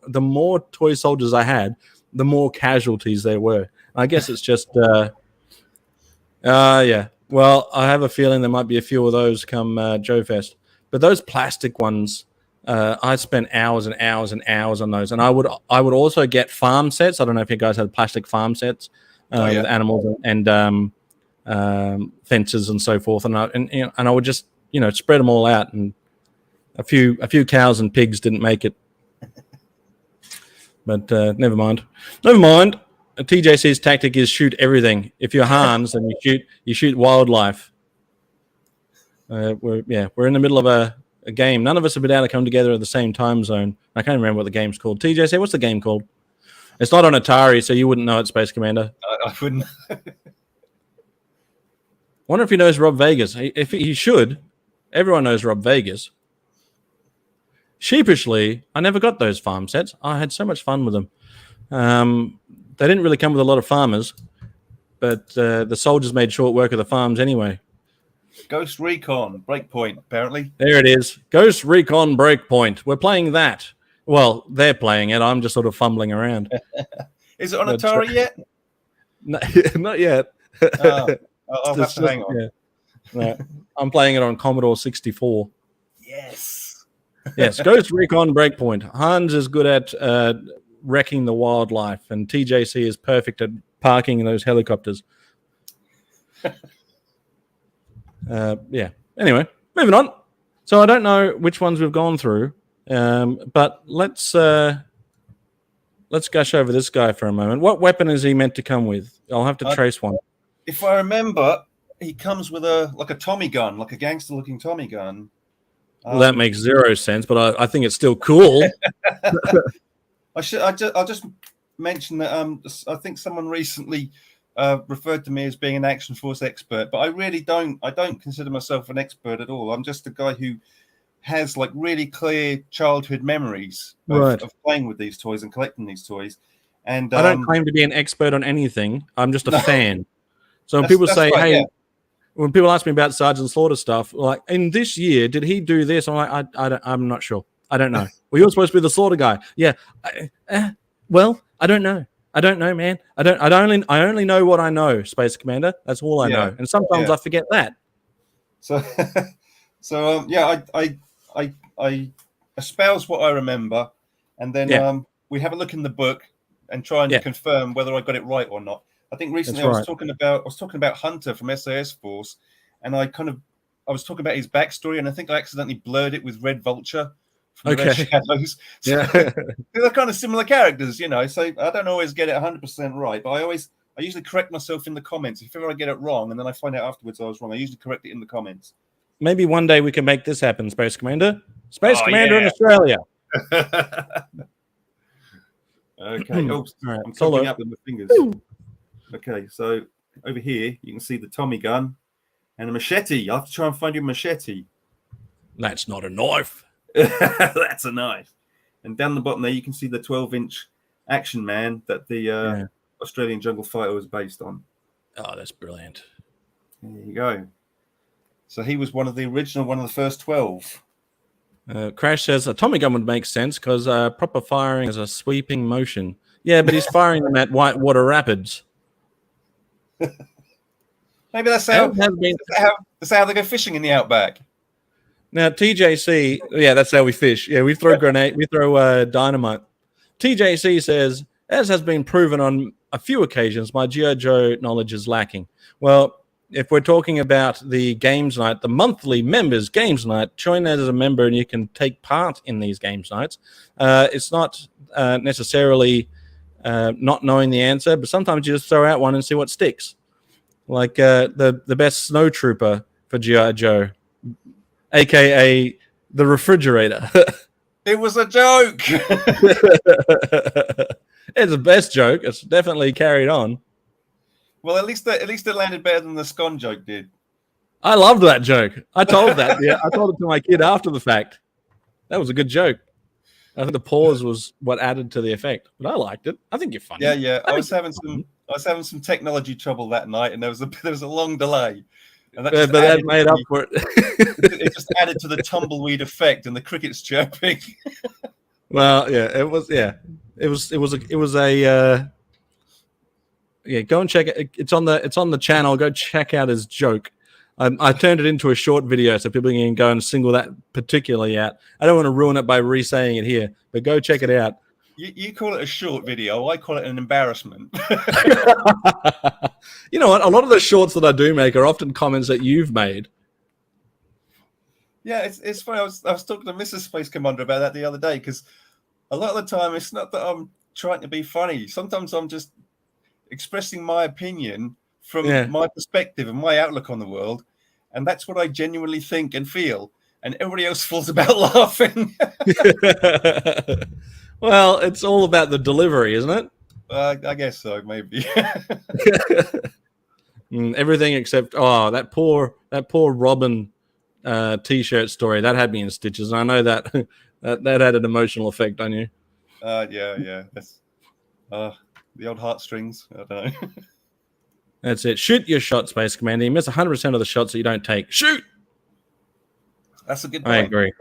toy soldiers I had, the more casualties there were. I guess it's just, yeah. Well, I have a feeling there might be a few of those come Joe Fest. But those plastic ones, I spent hours and hours and hours on those. And I would also get farm sets. I don't know if you guys had plastic farm sets with animals and fences and so forth. And I would just, you know, spread them all out and A few cows and pigs didn't make it. But never mind. Never mind. TJC's tactic is shoot everything. If you're Hans, then you shoot wildlife. We're in the middle of a game. None of us have been able to come together at the same time zone. I can't remember what the game's called. TJC, what's the game called? It's not on Atari, so you wouldn't know it, Space Commander. I wouldn't. Wonder if he knows Rob Vegas. If he should. Everyone knows Rob Vegas. Sheepishly, I never got those farm sets. I had so much fun with them. They didn't really come with a lot of farmers, but the soldiers made short work of the farms anyway. Ghost Recon Breakpoint, apparently. There it is. Ghost Recon Breakpoint. We're playing that. Well, they're playing it. I'm just sort of fumbling around. Is it on Atari yet? No, not yet. I'll have to hang on. Yeah. Right. I'm playing it on Commodore 64. Yes. Yes, Ghost Recon Breakpoint. Hans is good at wrecking the wildlife, and TJC is perfect at parking those helicopters. Anyway, moving on. So I don't know which ones we've gone through, but let's gush over this guy for a moment. What weapon is he meant to come with? I'll have to trace one. If I remember, he comes with a Tommy gun, like a gangster-looking Tommy gun. Well, that makes zero sense, but I think it's still cool. I'll just mention that I think someone recently referred to me as being an Action Force expert, but I really don't. I don't consider myself an expert at all. I'm just a guy who has like really clear childhood memories of playing with these toys and collecting these toys. And I don't claim to be an expert on anything. I'm just a fan. So when people say, "Hey," yeah. When people ask me about Sergeant Slaughter stuff, like in this year, did he do this? I'm like, I'm not sure. I don't know. Well, you're supposed to be the Slaughter guy. Yeah. Well, I don't know. I don't know, man. I only know what I know, Space Commander. That's all I know. And sometimes I forget that. So, I espouse what I remember, and then we have a look in the book and try and confirm whether I got it right or not. I think recently I was talking about Hunter from SAS Force, and I was talking about his backstory, and I think I accidentally blurred it with Red Vulture from the Red Shadows. So, they're kind of similar characters, you know. So I don't always get it 100% right, but I usually correct myself in the comments. If ever I get it wrong, and then I find out afterwards I was wrong, I usually correct it in the comments. Maybe one day we can make this happen, Space Commander. Space Commander in Australia. Okay. All right. I'm covering up with my fingers. Okay, so over here you can see the Tommy gun and a machete. I have to try and find your machete. That's not a knife. That's a knife. And down the bottom there you can see the 12-inch Action Man that the Australian Jungle Fighter was based on. Oh, that's brilliant. There you go. So he was one of the first 12. Crash says a Tommy gun would make sense because proper firing is a sweeping motion. Yeah, but he's firing them at whitewater rapids. Maybe that's how they go fishing in the outback. Now TJC, that's how we fish. Yeah, we throw dynamite. TJC says, as has been proven on a few occasions, my G.I. Joe knowledge is lacking. Well, if we're talking about the games night, the monthly members games night, join as a member and you can take part in these games nights. It's not necessarily not knowing the answer, but sometimes you just throw out one and see what sticks. Like the best snow trooper for G.I. Joe, aka the refrigerator. It was a joke. It's the best joke. It's definitely carried on. Well, at least it landed better than the scone joke did. I loved that joke. I told that. I told it to my kid after the fact. That was a good joke. I think the pause was what added to the effect, but I liked it. I think you're funny. Yeah. I was having some technology trouble that night, and there was a long delay. And that made up for it. It just added to the tumbleweed effect and the crickets chirping. Well, it was a go and check it. It's on the channel. Go check out his joke. I turned it into a short video so people can go and single that particularly out. I don't want to ruin it by re-saying it here, but go check it out. You call it a short video. I call it an embarrassment. You know what? A lot of the shorts that I do make are often comments that you've made. Yeah, it's funny. I was talking to Mrs. Space Commander about that the other day, because a lot of the time it's not that I'm trying to be funny. Sometimes I'm just expressing my opinion from my perspective and my outlook on the world, and that's what I genuinely think and feel. And everybody else falls about laughing. Well, it's all about the delivery, isn't it? I guess so, maybe. Everything except that poor Robin t-shirt story that had me in stitches. And I know that that had an emotional effect on you. Yeah. That's the old heartstrings. I don't know. That's it. Shoot your shot, Space Commander. You miss 100% of the shots that you don't take. Shoot. That's a good point. I agree.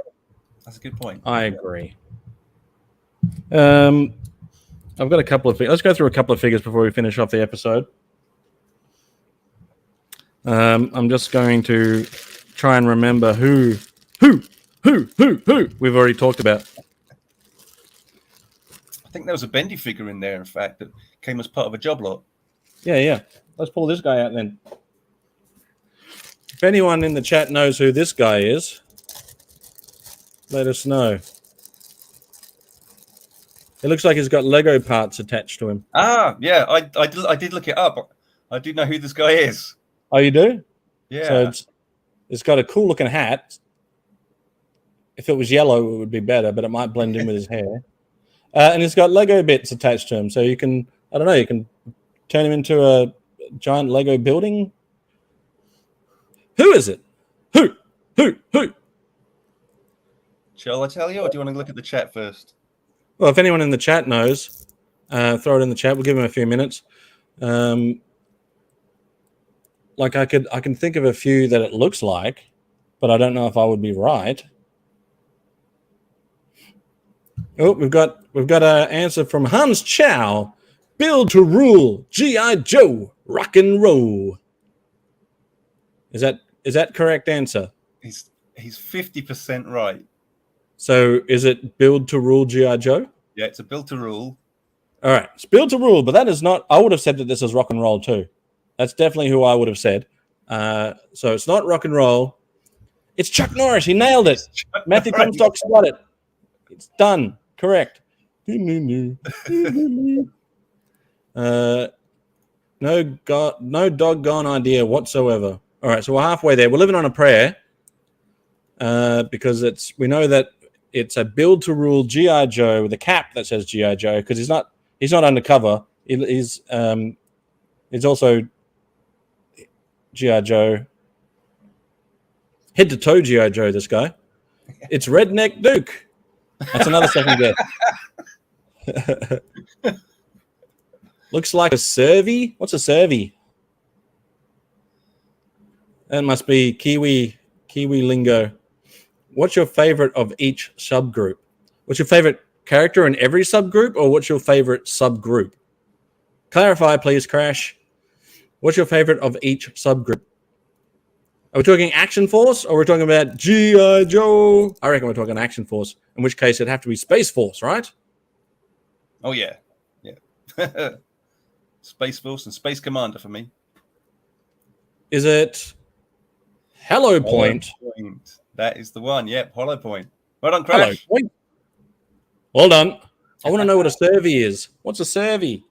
That's a good point. I agree. I've got a couple of figures. Let's go through a couple of figures before we finish off the episode. I'm just going to try and remember who we've already talked about. I think there was a bendy figure in there, in fact, that came as part of a job lot. Yeah. Let's pull this guy out then. If anyone in the chat knows who this guy is, let us know. It looks like he's got Lego parts attached to him. Yeah, I did look it up. I do know who this guy is. Oh, you do? Yeah. So it's got a cool looking hat. If it was yellow, it would be better, but it might blend in with his hair. And it's got Lego bits attached to him, so you can, I don't know, you can turn him into a giant Lego building. Who is it? Who? Shall I tell you, or do you want to look at the chat first? Well, if anyone in the chat knows, throw it in the chat. We'll give him a few minutes. Like I can think of a few that it looks like, but I don't know if I would be right. Oh, we've got an answer from Hans Chow. Build to rule, G.I. Joe, rock and roll. Is that correct answer? He's 50% right. So is it build to rule G.I. Joe? Yeah, it's a build to rule. All right, it's build to rule, but that is not. I would have said that this is rock and roll too. That's definitely who I would have said. So it's not rock and roll. It's Chuck Norris. He nailed it. Matthew Comstock's got it. It's done. Correct. No doggone idea whatsoever. All right, so we're halfway there. We're living on a prayer because we know that it's a build to rule G.I. Joe with a cap that says G.I. Joe because he's not undercover. He's also G.I. Joe. Head to toe G.I. Joe, this guy. It's Redneck Duke. That's another second guess. Looks like a Servy. What's a Servy? That must be Kiwi lingo. What's your favorite of each subgroup? What's your favorite character in every subgroup, or what's your favorite subgroup? Clarify, please, Crash. What's your favorite of each subgroup? Are we talking Action Force, or we're talking about G.I. Joe? I reckon we're talking Action Force, in which case it'd have to be Space Force, right? Oh, yeah. Space Force and Space Commander for me. Is it Hollow Point? That is the one. Yep, Hollow Point. Well done, Crash. Hollow Point. Well done. I want to know what a Servy is. What's a Servy?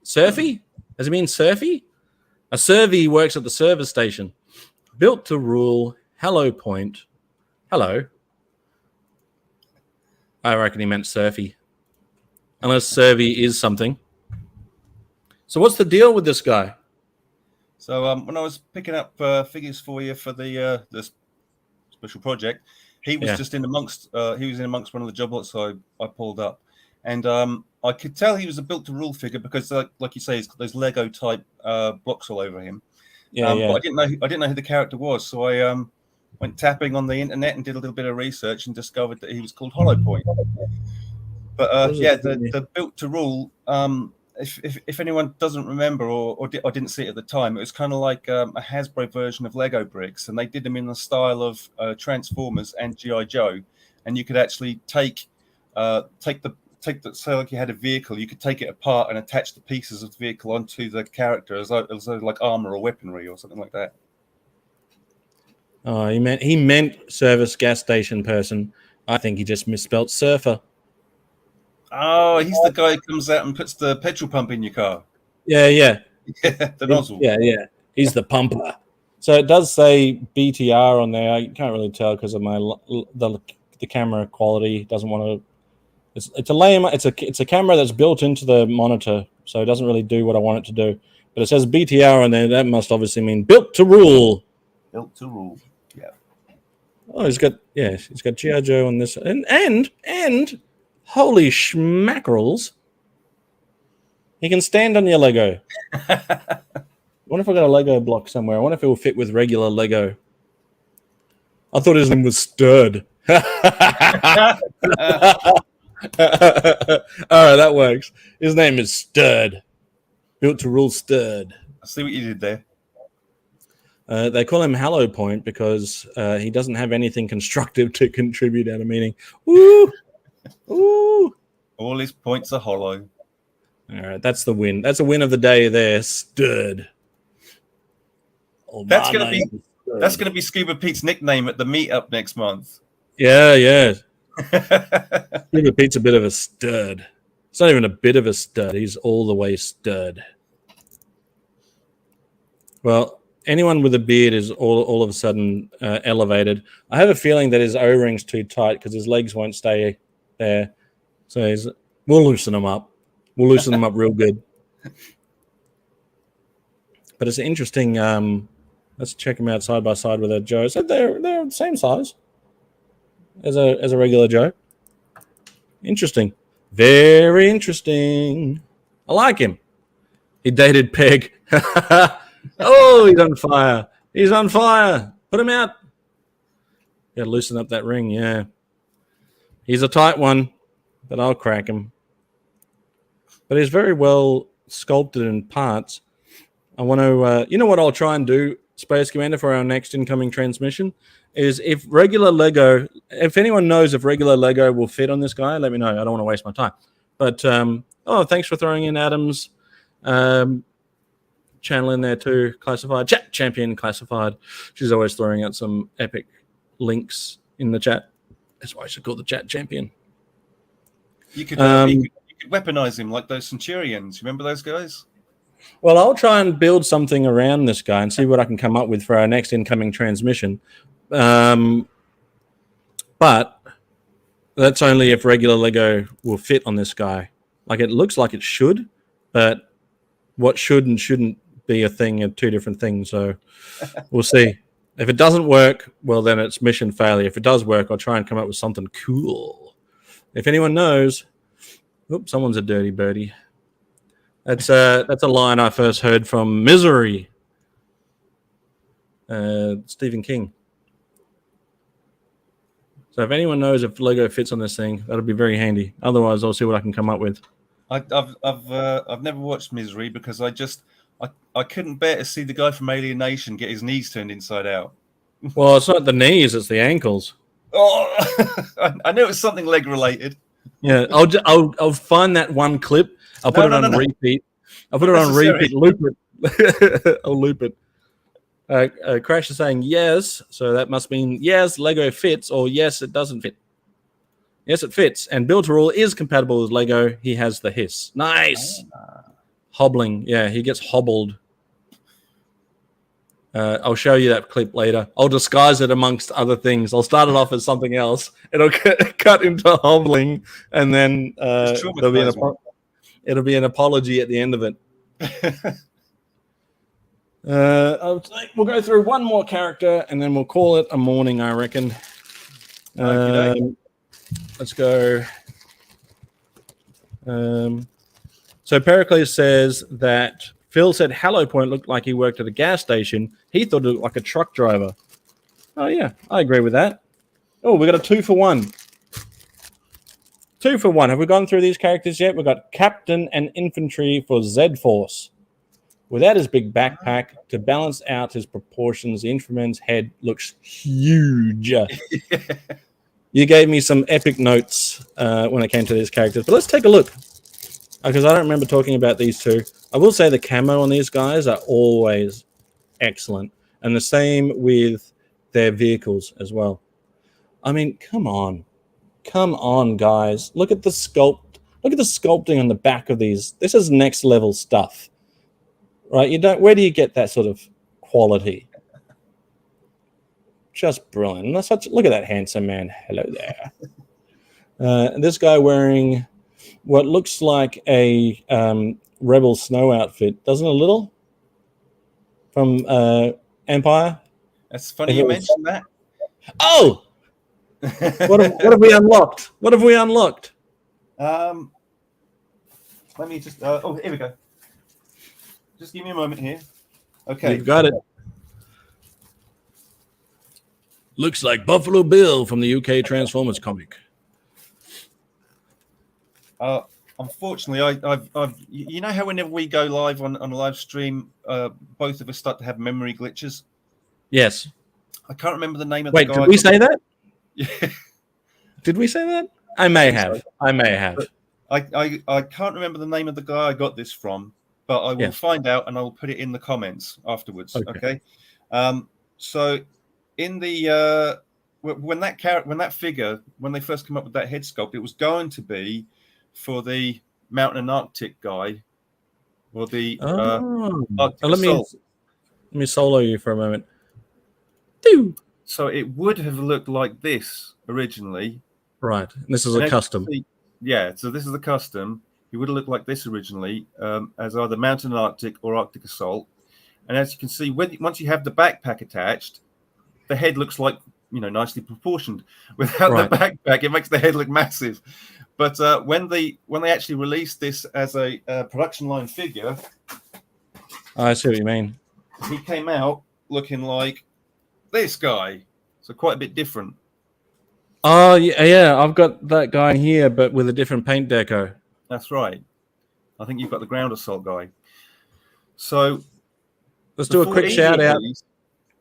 Surfy? Does it mean surfy? A Servy works at the service station. Built to rule, Hollow Point. Hello. I reckon he meant surfy. Unless Servy is something. So what's the deal with this guy? So when I was picking up figures for you for the special project, he was just in amongst one of the job lots I pulled up, and I could tell he was a built to rule figure because, like you say, he's got those Lego type blocks all over him. But I didn't know who the character was, so I went tapping on the internet and did a little bit of research and discovered that he was called Hollow Point. But the built to rule. If anyone doesn't remember or didn't see it at the time, it was kind of like a Hasbro version of Lego bricks, and they did them in the style of Transformers and G.I. Joe. And you could actually take the so like you had a vehicle, you could take it apart and attach the pieces of the vehicle onto the character as though like armor or weaponry or something like that. Oh, he meant service gas station person. I think he just misspelt surfer. Oh, he's the guy who comes out and puts the petrol pump in your car. Yeah, yeah. The nozzle. Yeah, yeah. He's the pumper. So it does say BTR on there. I can't really tell because of the camera quality. Doesn't want to. It's a lame. It's a camera that's built into the monitor, so it doesn't really do what I want it to do. But it says BTR on there. That must obviously mean built to rule. Built to rule. Yeah. Oh, he's got G.I. Joe on this, and holy schmackerels, he can stand on your Lego. I wonder if I got a Lego block somewhere. I wonder if it will fit with regular Lego. I thought his name was Sturd. All right, that works. His name is Sturd. Built to rule Sturd. I see what you did there. They call him Hallow Point because he doesn't have anything constructive to contribute at a meeting. Woo! Ooh! All his points are hollow. All right, that's the win. That's a win of the day there, Sturd. Oh, That's gonna be Scuba Pete's nickname at the meetup next month. Yeah, yeah. Scuba Pete's a bit of a stud. It's not even a bit of a stud. He's all the way stud. Well, anyone with a beard is all of a sudden elevated. I have a feeling that his O-ring's too tight because his legs won't stay there. So we'll loosen him up. We'll loosen him up real good. But it's interesting. Let's check him out side by side with a Joe. So they're the same size as a regular Joe. Interesting. Very interesting. I like him. He dated Peg. Oh, he's on fire. He's on fire. Put him out. Got to loosen up that ring, yeah. He's a tight one, but I'll crack him. But he's very well sculpted in parts. I want to, you know what I'll try and do, Space Commander, for our next incoming transmission, is if anyone knows if regular Lego will fit on this guy, let me know. I don't want to waste my time. But, thanks for throwing in Adam's channel in there too. Classified, chat champion classified. She's always throwing out some epic links in the chat. That's why I should call the chat champion. You could weaponize him like those Centurions. Remember those guys? Well, I'll try and build something around this guy and see what I can come up with for our next incoming transmission. But that's only if regular Lego will fit on this guy. Like, it looks like it should, but what should and shouldn't be a thing are two different things. So we'll see. If it doesn't work, well, then it's mission failure. If it does work, I'll try and come up with something cool. If anyone knows, someone's a dirty birdie. That's a line I first heard from Misery, Stephen King. So if anyone knows if Lego fits on this thing, that'll be very handy. Otherwise, I'll see what I can come up with. I've never watched Misery because I couldn't bear to see the guy from Alien Nation get his knees turned inside out. Well, it's not the knees; it's the ankles. Oh, I knew it was something leg related. Yeah, I'll find that one clip. I'll put it on repeat. I'll put it on repeat. Loop it. I'll loop it. Crash is saying yes, so that must mean yes, Lego fits, or yes, it doesn't fit. Yes, it fits, and Build to Rule is compatible with Lego. He has the hiss. Nice. Hobbling. Yeah, he gets hobbled. I'll show you that clip later. I'll disguise it amongst other things. I'll start it off as something else. It'll cut into hobbling, and then it'll be an apology at the end of it. We'll go through one more character, and then we'll call it a morning, I reckon. Let's go. So Pericles says that Phil said Hallow Point looked like he worked at a gas station. He thought it looked like a truck driver. Oh, yeah, I agree with that. Oh, we got a 2-for-1. 2-for-1. Have we gone through these characters yet? We've got Captain and Infantry for Z-Force. Without his big backpack, to balance out his proportions, the infantryman's head looks huge. You gave me some epic notes when it came to these characters. But let's take a look, because I don't remember talking about these two. I will say the camo on these guys are always excellent. And the same with their vehicles as well. I mean, come on, guys! Look at the sculpting on the back of these. This is next level stuff, right? Where do you get that sort of quality? Just brilliant. Look at that handsome man. Hello there. This guy wearing what looks like a Rebel Snow outfit, doesn't it, a little? From Empire. That's funny you mentioned that. Oh! what have we unlocked? What have we unlocked? Let me just... here we go. Just give me a moment here. Okay. You've got it. Looks like Buffalo Bill from the UK Transformers comic. Unfortunately, I've you know how whenever we go live on a live stream, both of us start to have memory glitches? Yes. I can't remember the name of the guy. Wait, did we say that? Yeah. Did we say that? I may have. I can't remember the name of the guy I got this from, but I will find out and I'll put it in the comments afterwards. Okay. So in the when that figure, when they first came up with that head sculpt, it was going to be for the Mountain and Arctic guy, or the Arctic Assault. Let me solo you for a moment. So it would have looked like this originally. Right. This is a custom. So this is a custom. It would have looked like this originally, as either Mountain and Arctic or Arctic Assault. And as you can see, once you have the backpack attached, the head looks like, nicely proportioned. Without the backpack, it makes the head look massive. But when they actually released this as a production line figure, I see what you mean. He came out looking like this guy, so quite a bit different. Oh yeah, I've got that guy here, but with a different paint deco. That's right. I think you've got the Ground Assault guy. So let's do a quick shout out.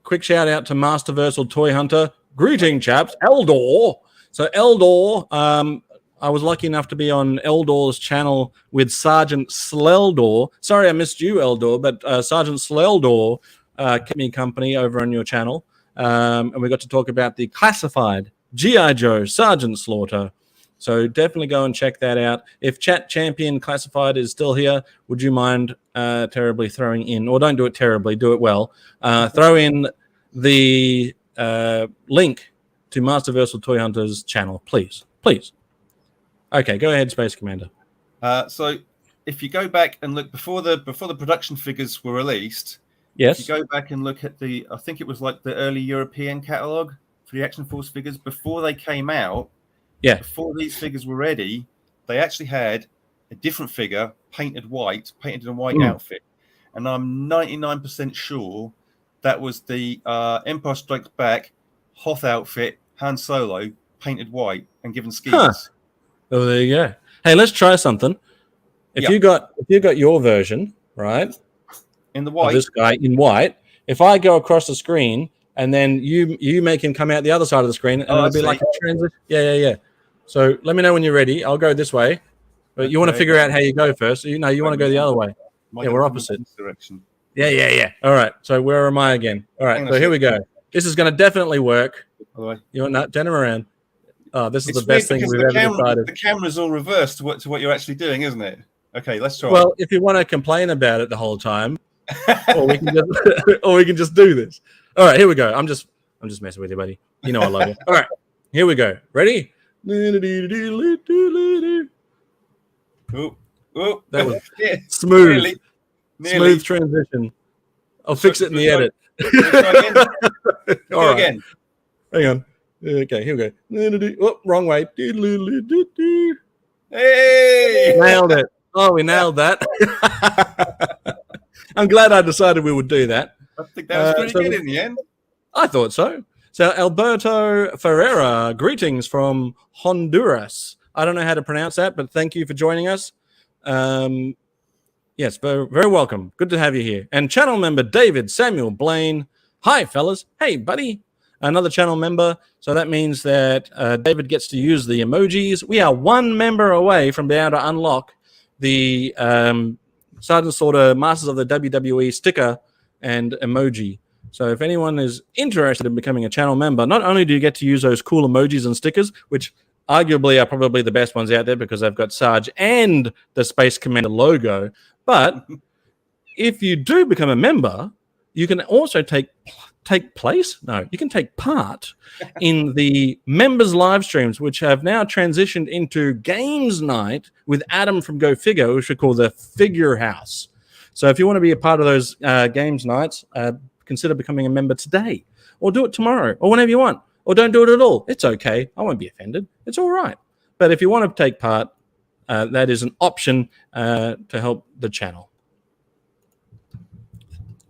Quick shout out to Masterversal Toy Hunter. Greeting, chaps. Eldor. So Eldor, I was lucky enough to be on Eldor's channel with Sergeant Sleldor. Sorry I missed you, Eldor, but Sergeant Sleldor kept me company over on your channel. And we got to talk about the classified G.I. Joe Sergeant Slaughter. So definitely go and check that out. If Chat Champion Classified is still here, would you mind terribly throwing in, or don't do it terribly, do it well, throw in the link to Masterversal Toy Hunter's channel, please. Okay, go ahead, Space Commander. So if you go back and look before the production figures were released, yes, if you go back and look at I think it was like the early European catalog for the Action Force figures before they came out. Yeah. Before these figures were ready, they actually had a different figure painted in a white outfit, and I'm 99% sure that was the Empire Strikes Back Hoth outfit, Han Solo, painted white and given skis. Huh. Oh, there you go. Hey, let's try something. If you got your version, right? In the white. This guy in white. If I go across the screen and then you make him come out the other side of the screen, and it'll be like a transition. Yeah. So let me know when you're ready. I'll go this way. But you want to figure out how you go first. You want to go the other way. We're opposite. Direction. Yeah. All right. So where am I again? All right. So here we go. This is going to definitely work. You want that? Turn him around. Oh, this is the best thing we've ever decided. The camera's all reversed to what you're actually doing, isn't it? Okay, let's try. Well, if you want to complain about it the whole time, or we can just do this. All right, here we go. I'm just messing with you, buddy. You know I love you. All right, here we go. Ready? Oh, that was smooth. Smooth transition. I'll fix it in the edit. All right. Again. Hang on. Okay, here we go. Oh, wrong way. Hey! Nailed it. Oh, we nailed that. I'm glad I decided we would do that. I think that was pretty good in the end. I thought so. So, Alberto Ferreira, greetings from Honduras. I don't know how to pronounce that, but thank you for joining us. Yes, very, very welcome. Good to have you here. And channel member David Samuel Blain. Hi, fellas. Hey, buddy. Another channel member. So that means that David gets to use the emojis. We are one member away from being able to unlock the Sergeant Slaughter Masters of the WWE sticker and emoji. So if anyone is interested in becoming a channel member, not only do you get to use those cool emojis and stickers, which arguably are probably the best ones out there because they've got Sarge and the Space Commander logo, but if you do become a member, you can also take part in the members live streams, which have now transitioned into games night with Adam from GoFigure, which we call the Figure House. So if you want to be a part of those games nights, consider becoming a member today, or do it tomorrow, or whenever you want, or don't do it at all. It's okay. I won't be offended. It's all right. But if you want to take part, that is an option to help the channel.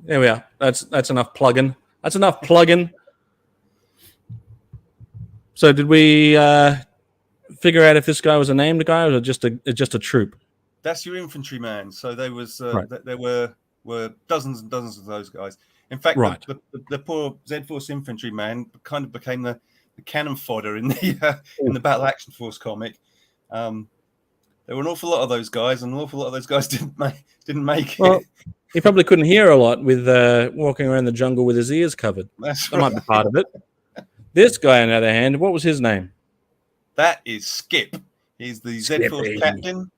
There we are. That's enough plugging. That's enough plugging. So did we figure out if this guy was a named guy or just a troop? That's your infantryman. So there was Right. there were dozens and dozens of those guys. In fact, Right. the poor Z-Force infantryman kind of became the cannon fodder in the Battle Action Force comic. There were an awful lot of those guys, and an awful lot of those guys didn't make it. Well, he probably couldn't hear a lot with walking around the jungle with his ears covered. That might be part of it. This guy, on the other hand, what was his name? That is Skip. He's the Z-Force captain.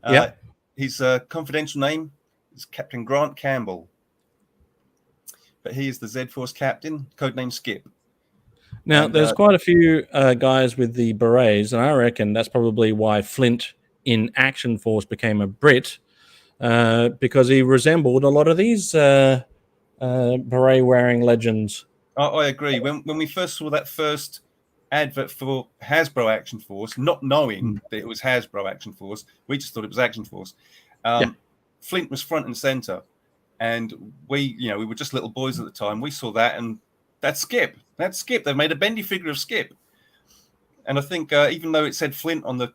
Yep. His confidential name is Captain Grant Campbell. But he is the Z-Force captain, codename Skip. Now, And, there's quite a few guys with the berets, and I reckon that's probably why Flint in Action Force became a Brit, because he resembled a lot of these beret-wearing legends. I agree. When we first saw that first advert for Hasbro Action Force, not knowing that it was Hasbro Action Force, we just thought it was Action Force. Flint was front and center, and we were just little boys at the time. We saw that, and that's Skip. That's Skip. They've made a bendy figure of Skip, and I think even though it said Flint on the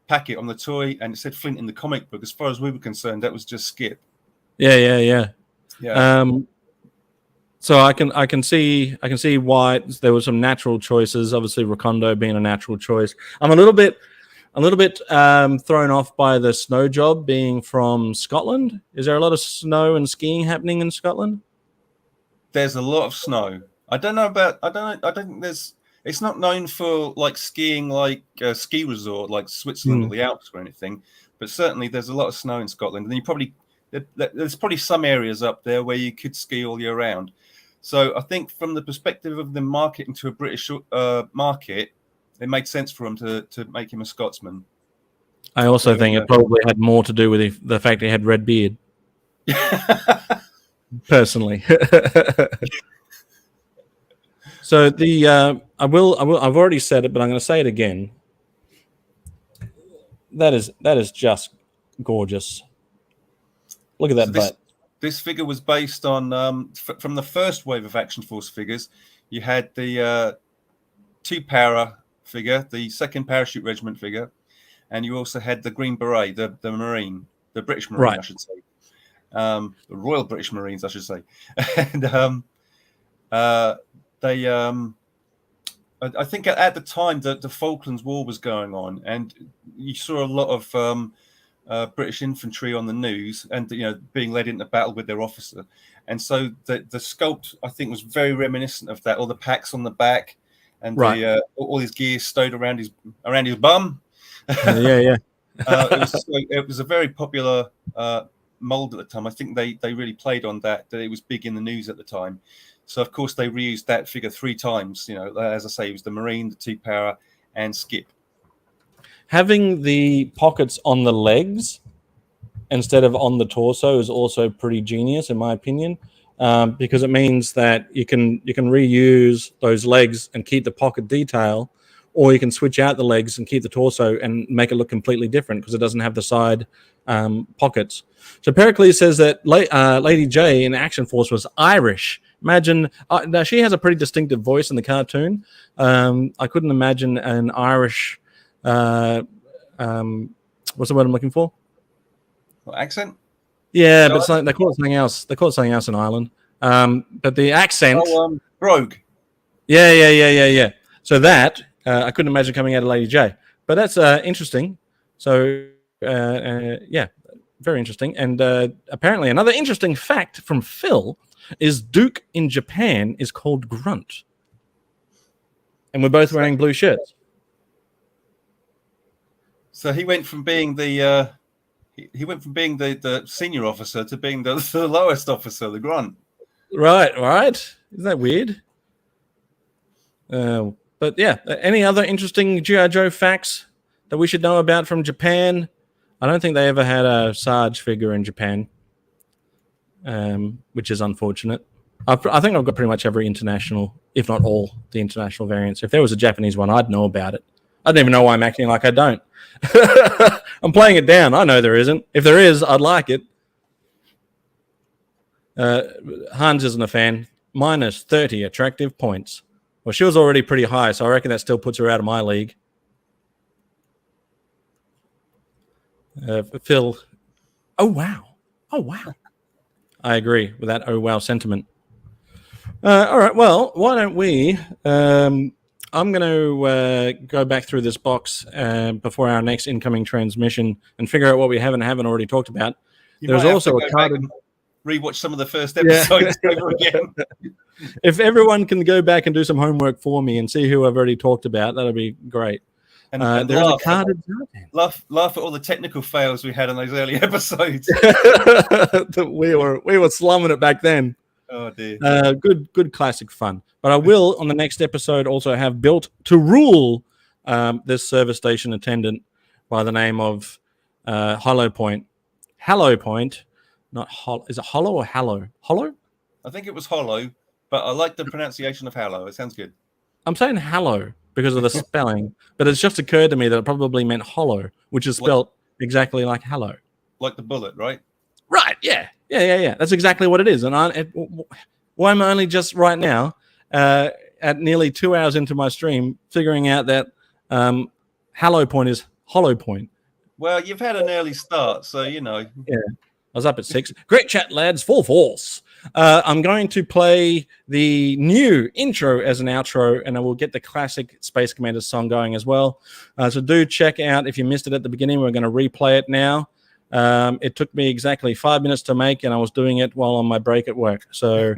packet on the toy, and it said Flint in the comic book, as far as we were concerned, that was just Skip. Yeah. Yeah. So I can see why there were some natural choices. Obviously, Recondo being a natural choice. I'm a little bit thrown off by the snow job being from Scotland. Is there a lot of snow and skiing happening in Scotland? There's a lot of snow. I don't think there's. It's not known for like skiing, like a ski resort like Switzerland or the Alps or anything. But certainly, there's a lot of snow in Scotland, and there's probably some areas up there where you could ski all year round. So I think from the perspective of the market into a British market, it made sense for him to make him a Scotsman. I also think it probably had more to do with the fact he had red beard. Personally. So I've already said it, but I'm going to say it again. That is just gorgeous. Look at that butt. This figure was based on from the first wave of Action Force figures. You had the 2-para figure, the 2nd Parachute Regiment figure, and you also had the Green Beret, the Marine, the British Marine, I should say, the Royal British Marines, I should say, and they. I think at the time that the Falklands War was going on, and you saw a lot of British infantry on the news, and being led into battle with their officer, and so the sculpt I think was very reminiscent of that. All the packs on the back, and all his gear stowed around his bum. It was a very popular mold at the time. I think they really played on that it was big in the news at the time. So of course they reused that figure 3 times. As I say, it was the Marine, the 2-para, and Skip. Having the pockets on the legs instead of on the torso is also pretty genius, in my opinion, because it means that you can reuse those legs and keep the pocket detail, or you can switch out the legs and keep the torso and make it look completely different because it doesn't have the side pockets. So Pericles says that Lady J in Action Force was Irish. Imagine now she has a pretty distinctive voice in the cartoon. I couldn't imagine an Irish. What's the word I'm looking for? Accent? Yeah, but it's like, they call it something else. They call it something else in Ireland. But the accent. Brogue. Yeah. So that I couldn't imagine coming out of Lady J. But that's interesting. So very interesting. And apparently another interesting fact from Phil is Duke in Japan is called Grunt. And we're both wearing blue shirts. So he went from being the the senior officer to being the lowest officer, the grunt. Right. Isn't that weird? But yeah, any other interesting G.I. Joe facts that we should know about from Japan? I don't think they ever had a Sarge figure in Japan, which is unfortunate. I think I've got pretty much every international, if not all, the international variants. If there was a Japanese one, I'd know about it. I don't even know why I'm acting like I don't. I'm playing it down. I know there isn't. If there is, I'd like it. Hans isn't a fan. Minus 30 attractive points. Well, she was already pretty high, so I reckon that still puts her out of my league. Phil. Oh, wow. I agree with that oh, wow sentiment. All right, well, why don't we... I'm going to go back through this box before our next incoming transmission and figure out what we haven't already talked about. There's also a card... Rewatch some of the first episodes over again. If everyone can go back and do some homework for me and see who I've already talked about, that'll be great. And there's a carded laugh at all the technical fails we had in those early episodes. we were slumming it back then. Oh dear. Good classic fun. But I will on the next episode also have built to rule this service station attendant by the name of Hollow Point. Hallow Point. Not hollow. Is it hollow or hallow? Hollow? I think it was hollow, but I like the pronunciation of hallow. It sounds good. I'm saying hallow because of the spelling, but it's just occurred to me that it probably meant hollow, which is spelled exactly like hallow. Like the bullet, right? Right. Yeah. That's exactly what it is. And why am I only just right now, at nearly 2 hours into my stream, figuring out that hallow point is hollow point? Well, you've had an early start, so you know. Yeah. I was up at 6. Great chat, lads. Full force. I'm going to play the new intro as an outro, and I will get the classic Space Commander song going as well. So do check out, if you missed it at the beginning, we're going to replay it now. It took me exactly 5 minutes to make, and I was doing it while on my break at work. So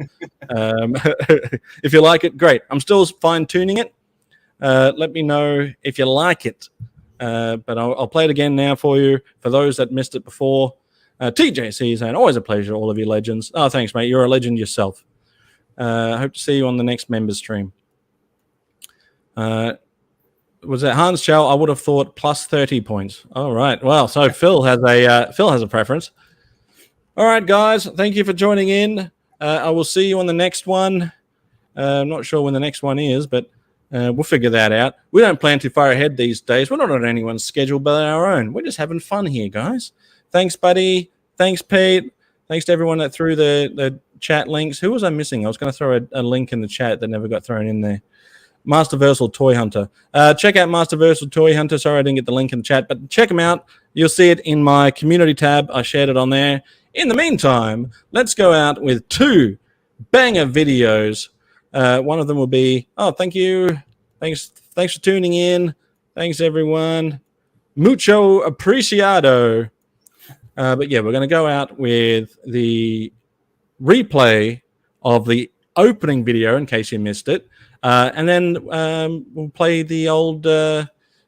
if you like it, great. I'm still fine-tuning it. Let me know if you like it. But I'll play it again now for you, for those that missed it before. TJC saying, always a pleasure, all of you legends. Oh, thanks, mate. You're a legend yourself. I hope to see you on the next members stream. Was that Hans Chow? I would have thought plus 30 points. All right. Well, so Phil has a preference. All right, guys. Thank you for joining in. I will see you on the next one. I'm not sure when the next one is, but we'll figure that out. We don't plan too far ahead these days. We're not on anyone's schedule but our own. We're just having fun here, guys. Thanks, buddy. Thanks, Pete. Thanks to everyone that threw the chat links. Who was I missing? I was going to throw a link in the chat that never got thrown in there. Masterversal Toy Hunter. Check out Masterversal Toy Hunter. Sorry I didn't get the link in the chat, but check him out. You'll see it in my community tab. I shared it on there. In the meantime, let's go out with 2 banger videos. One of them will be, thank you. Thanks for tuning in. Thanks, everyone. Mucho apreciado. But yeah, we're going to go out with the replay of the opening video in case you missed it. And then we'll play the old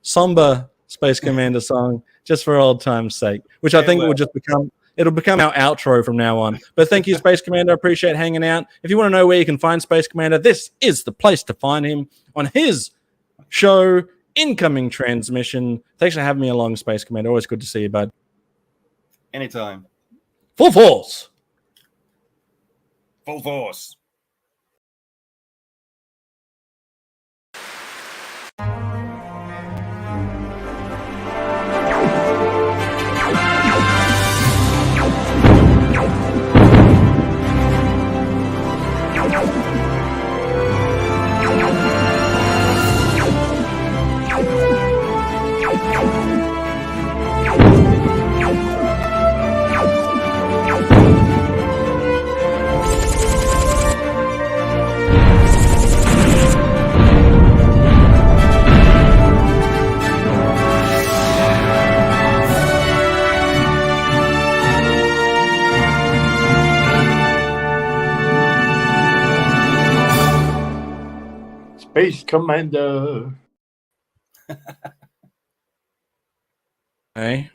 somber Space Commander song just for old time's sake, which I think will just become our outro from now on. But thank you, Space Commander. I appreciate hanging out. If you want to know where you can find Space Commander, this is the place to find him on his show, Incoming Transmission. Thanks for having me along, Space Commander. Always good to see you, bud. Anytime. Full force. Full force. Space Commander. Hey.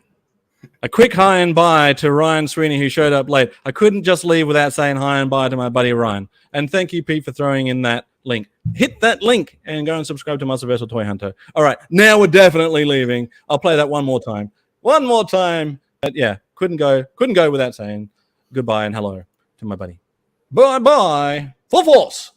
A quick hi and bye to Ryan Sweeney, who showed up late. I couldn't just leave without saying hi and bye to my buddy Ryan. And thank you, Pete, for throwing in that link. Hit that link and go and subscribe to Muscleversal Toy Hunter. All right, now we're definitely leaving. I'll play that one more time. One more time. But yeah, couldn't go without saying goodbye and hello to my buddy. Bye-bye. Full force.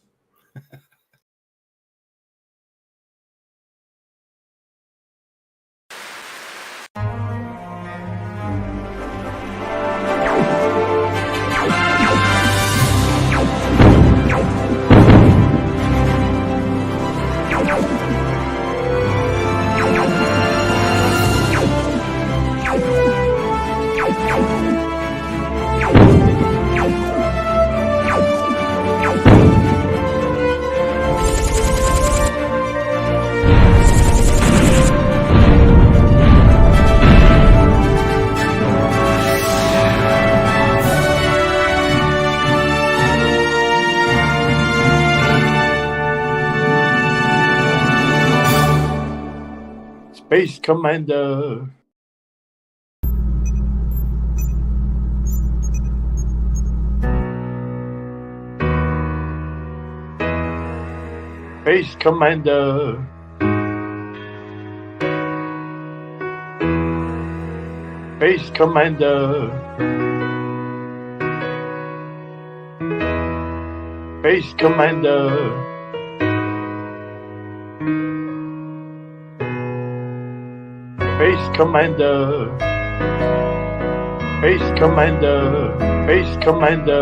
Space Commander. Space Commander. Space Commander. Space Commander. Space Commander. Space Commander. Space Commander.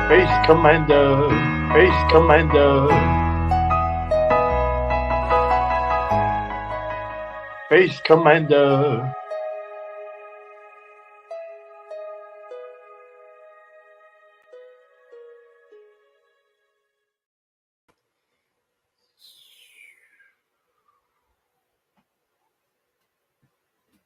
Space Commander. Space Commander. Space Commander.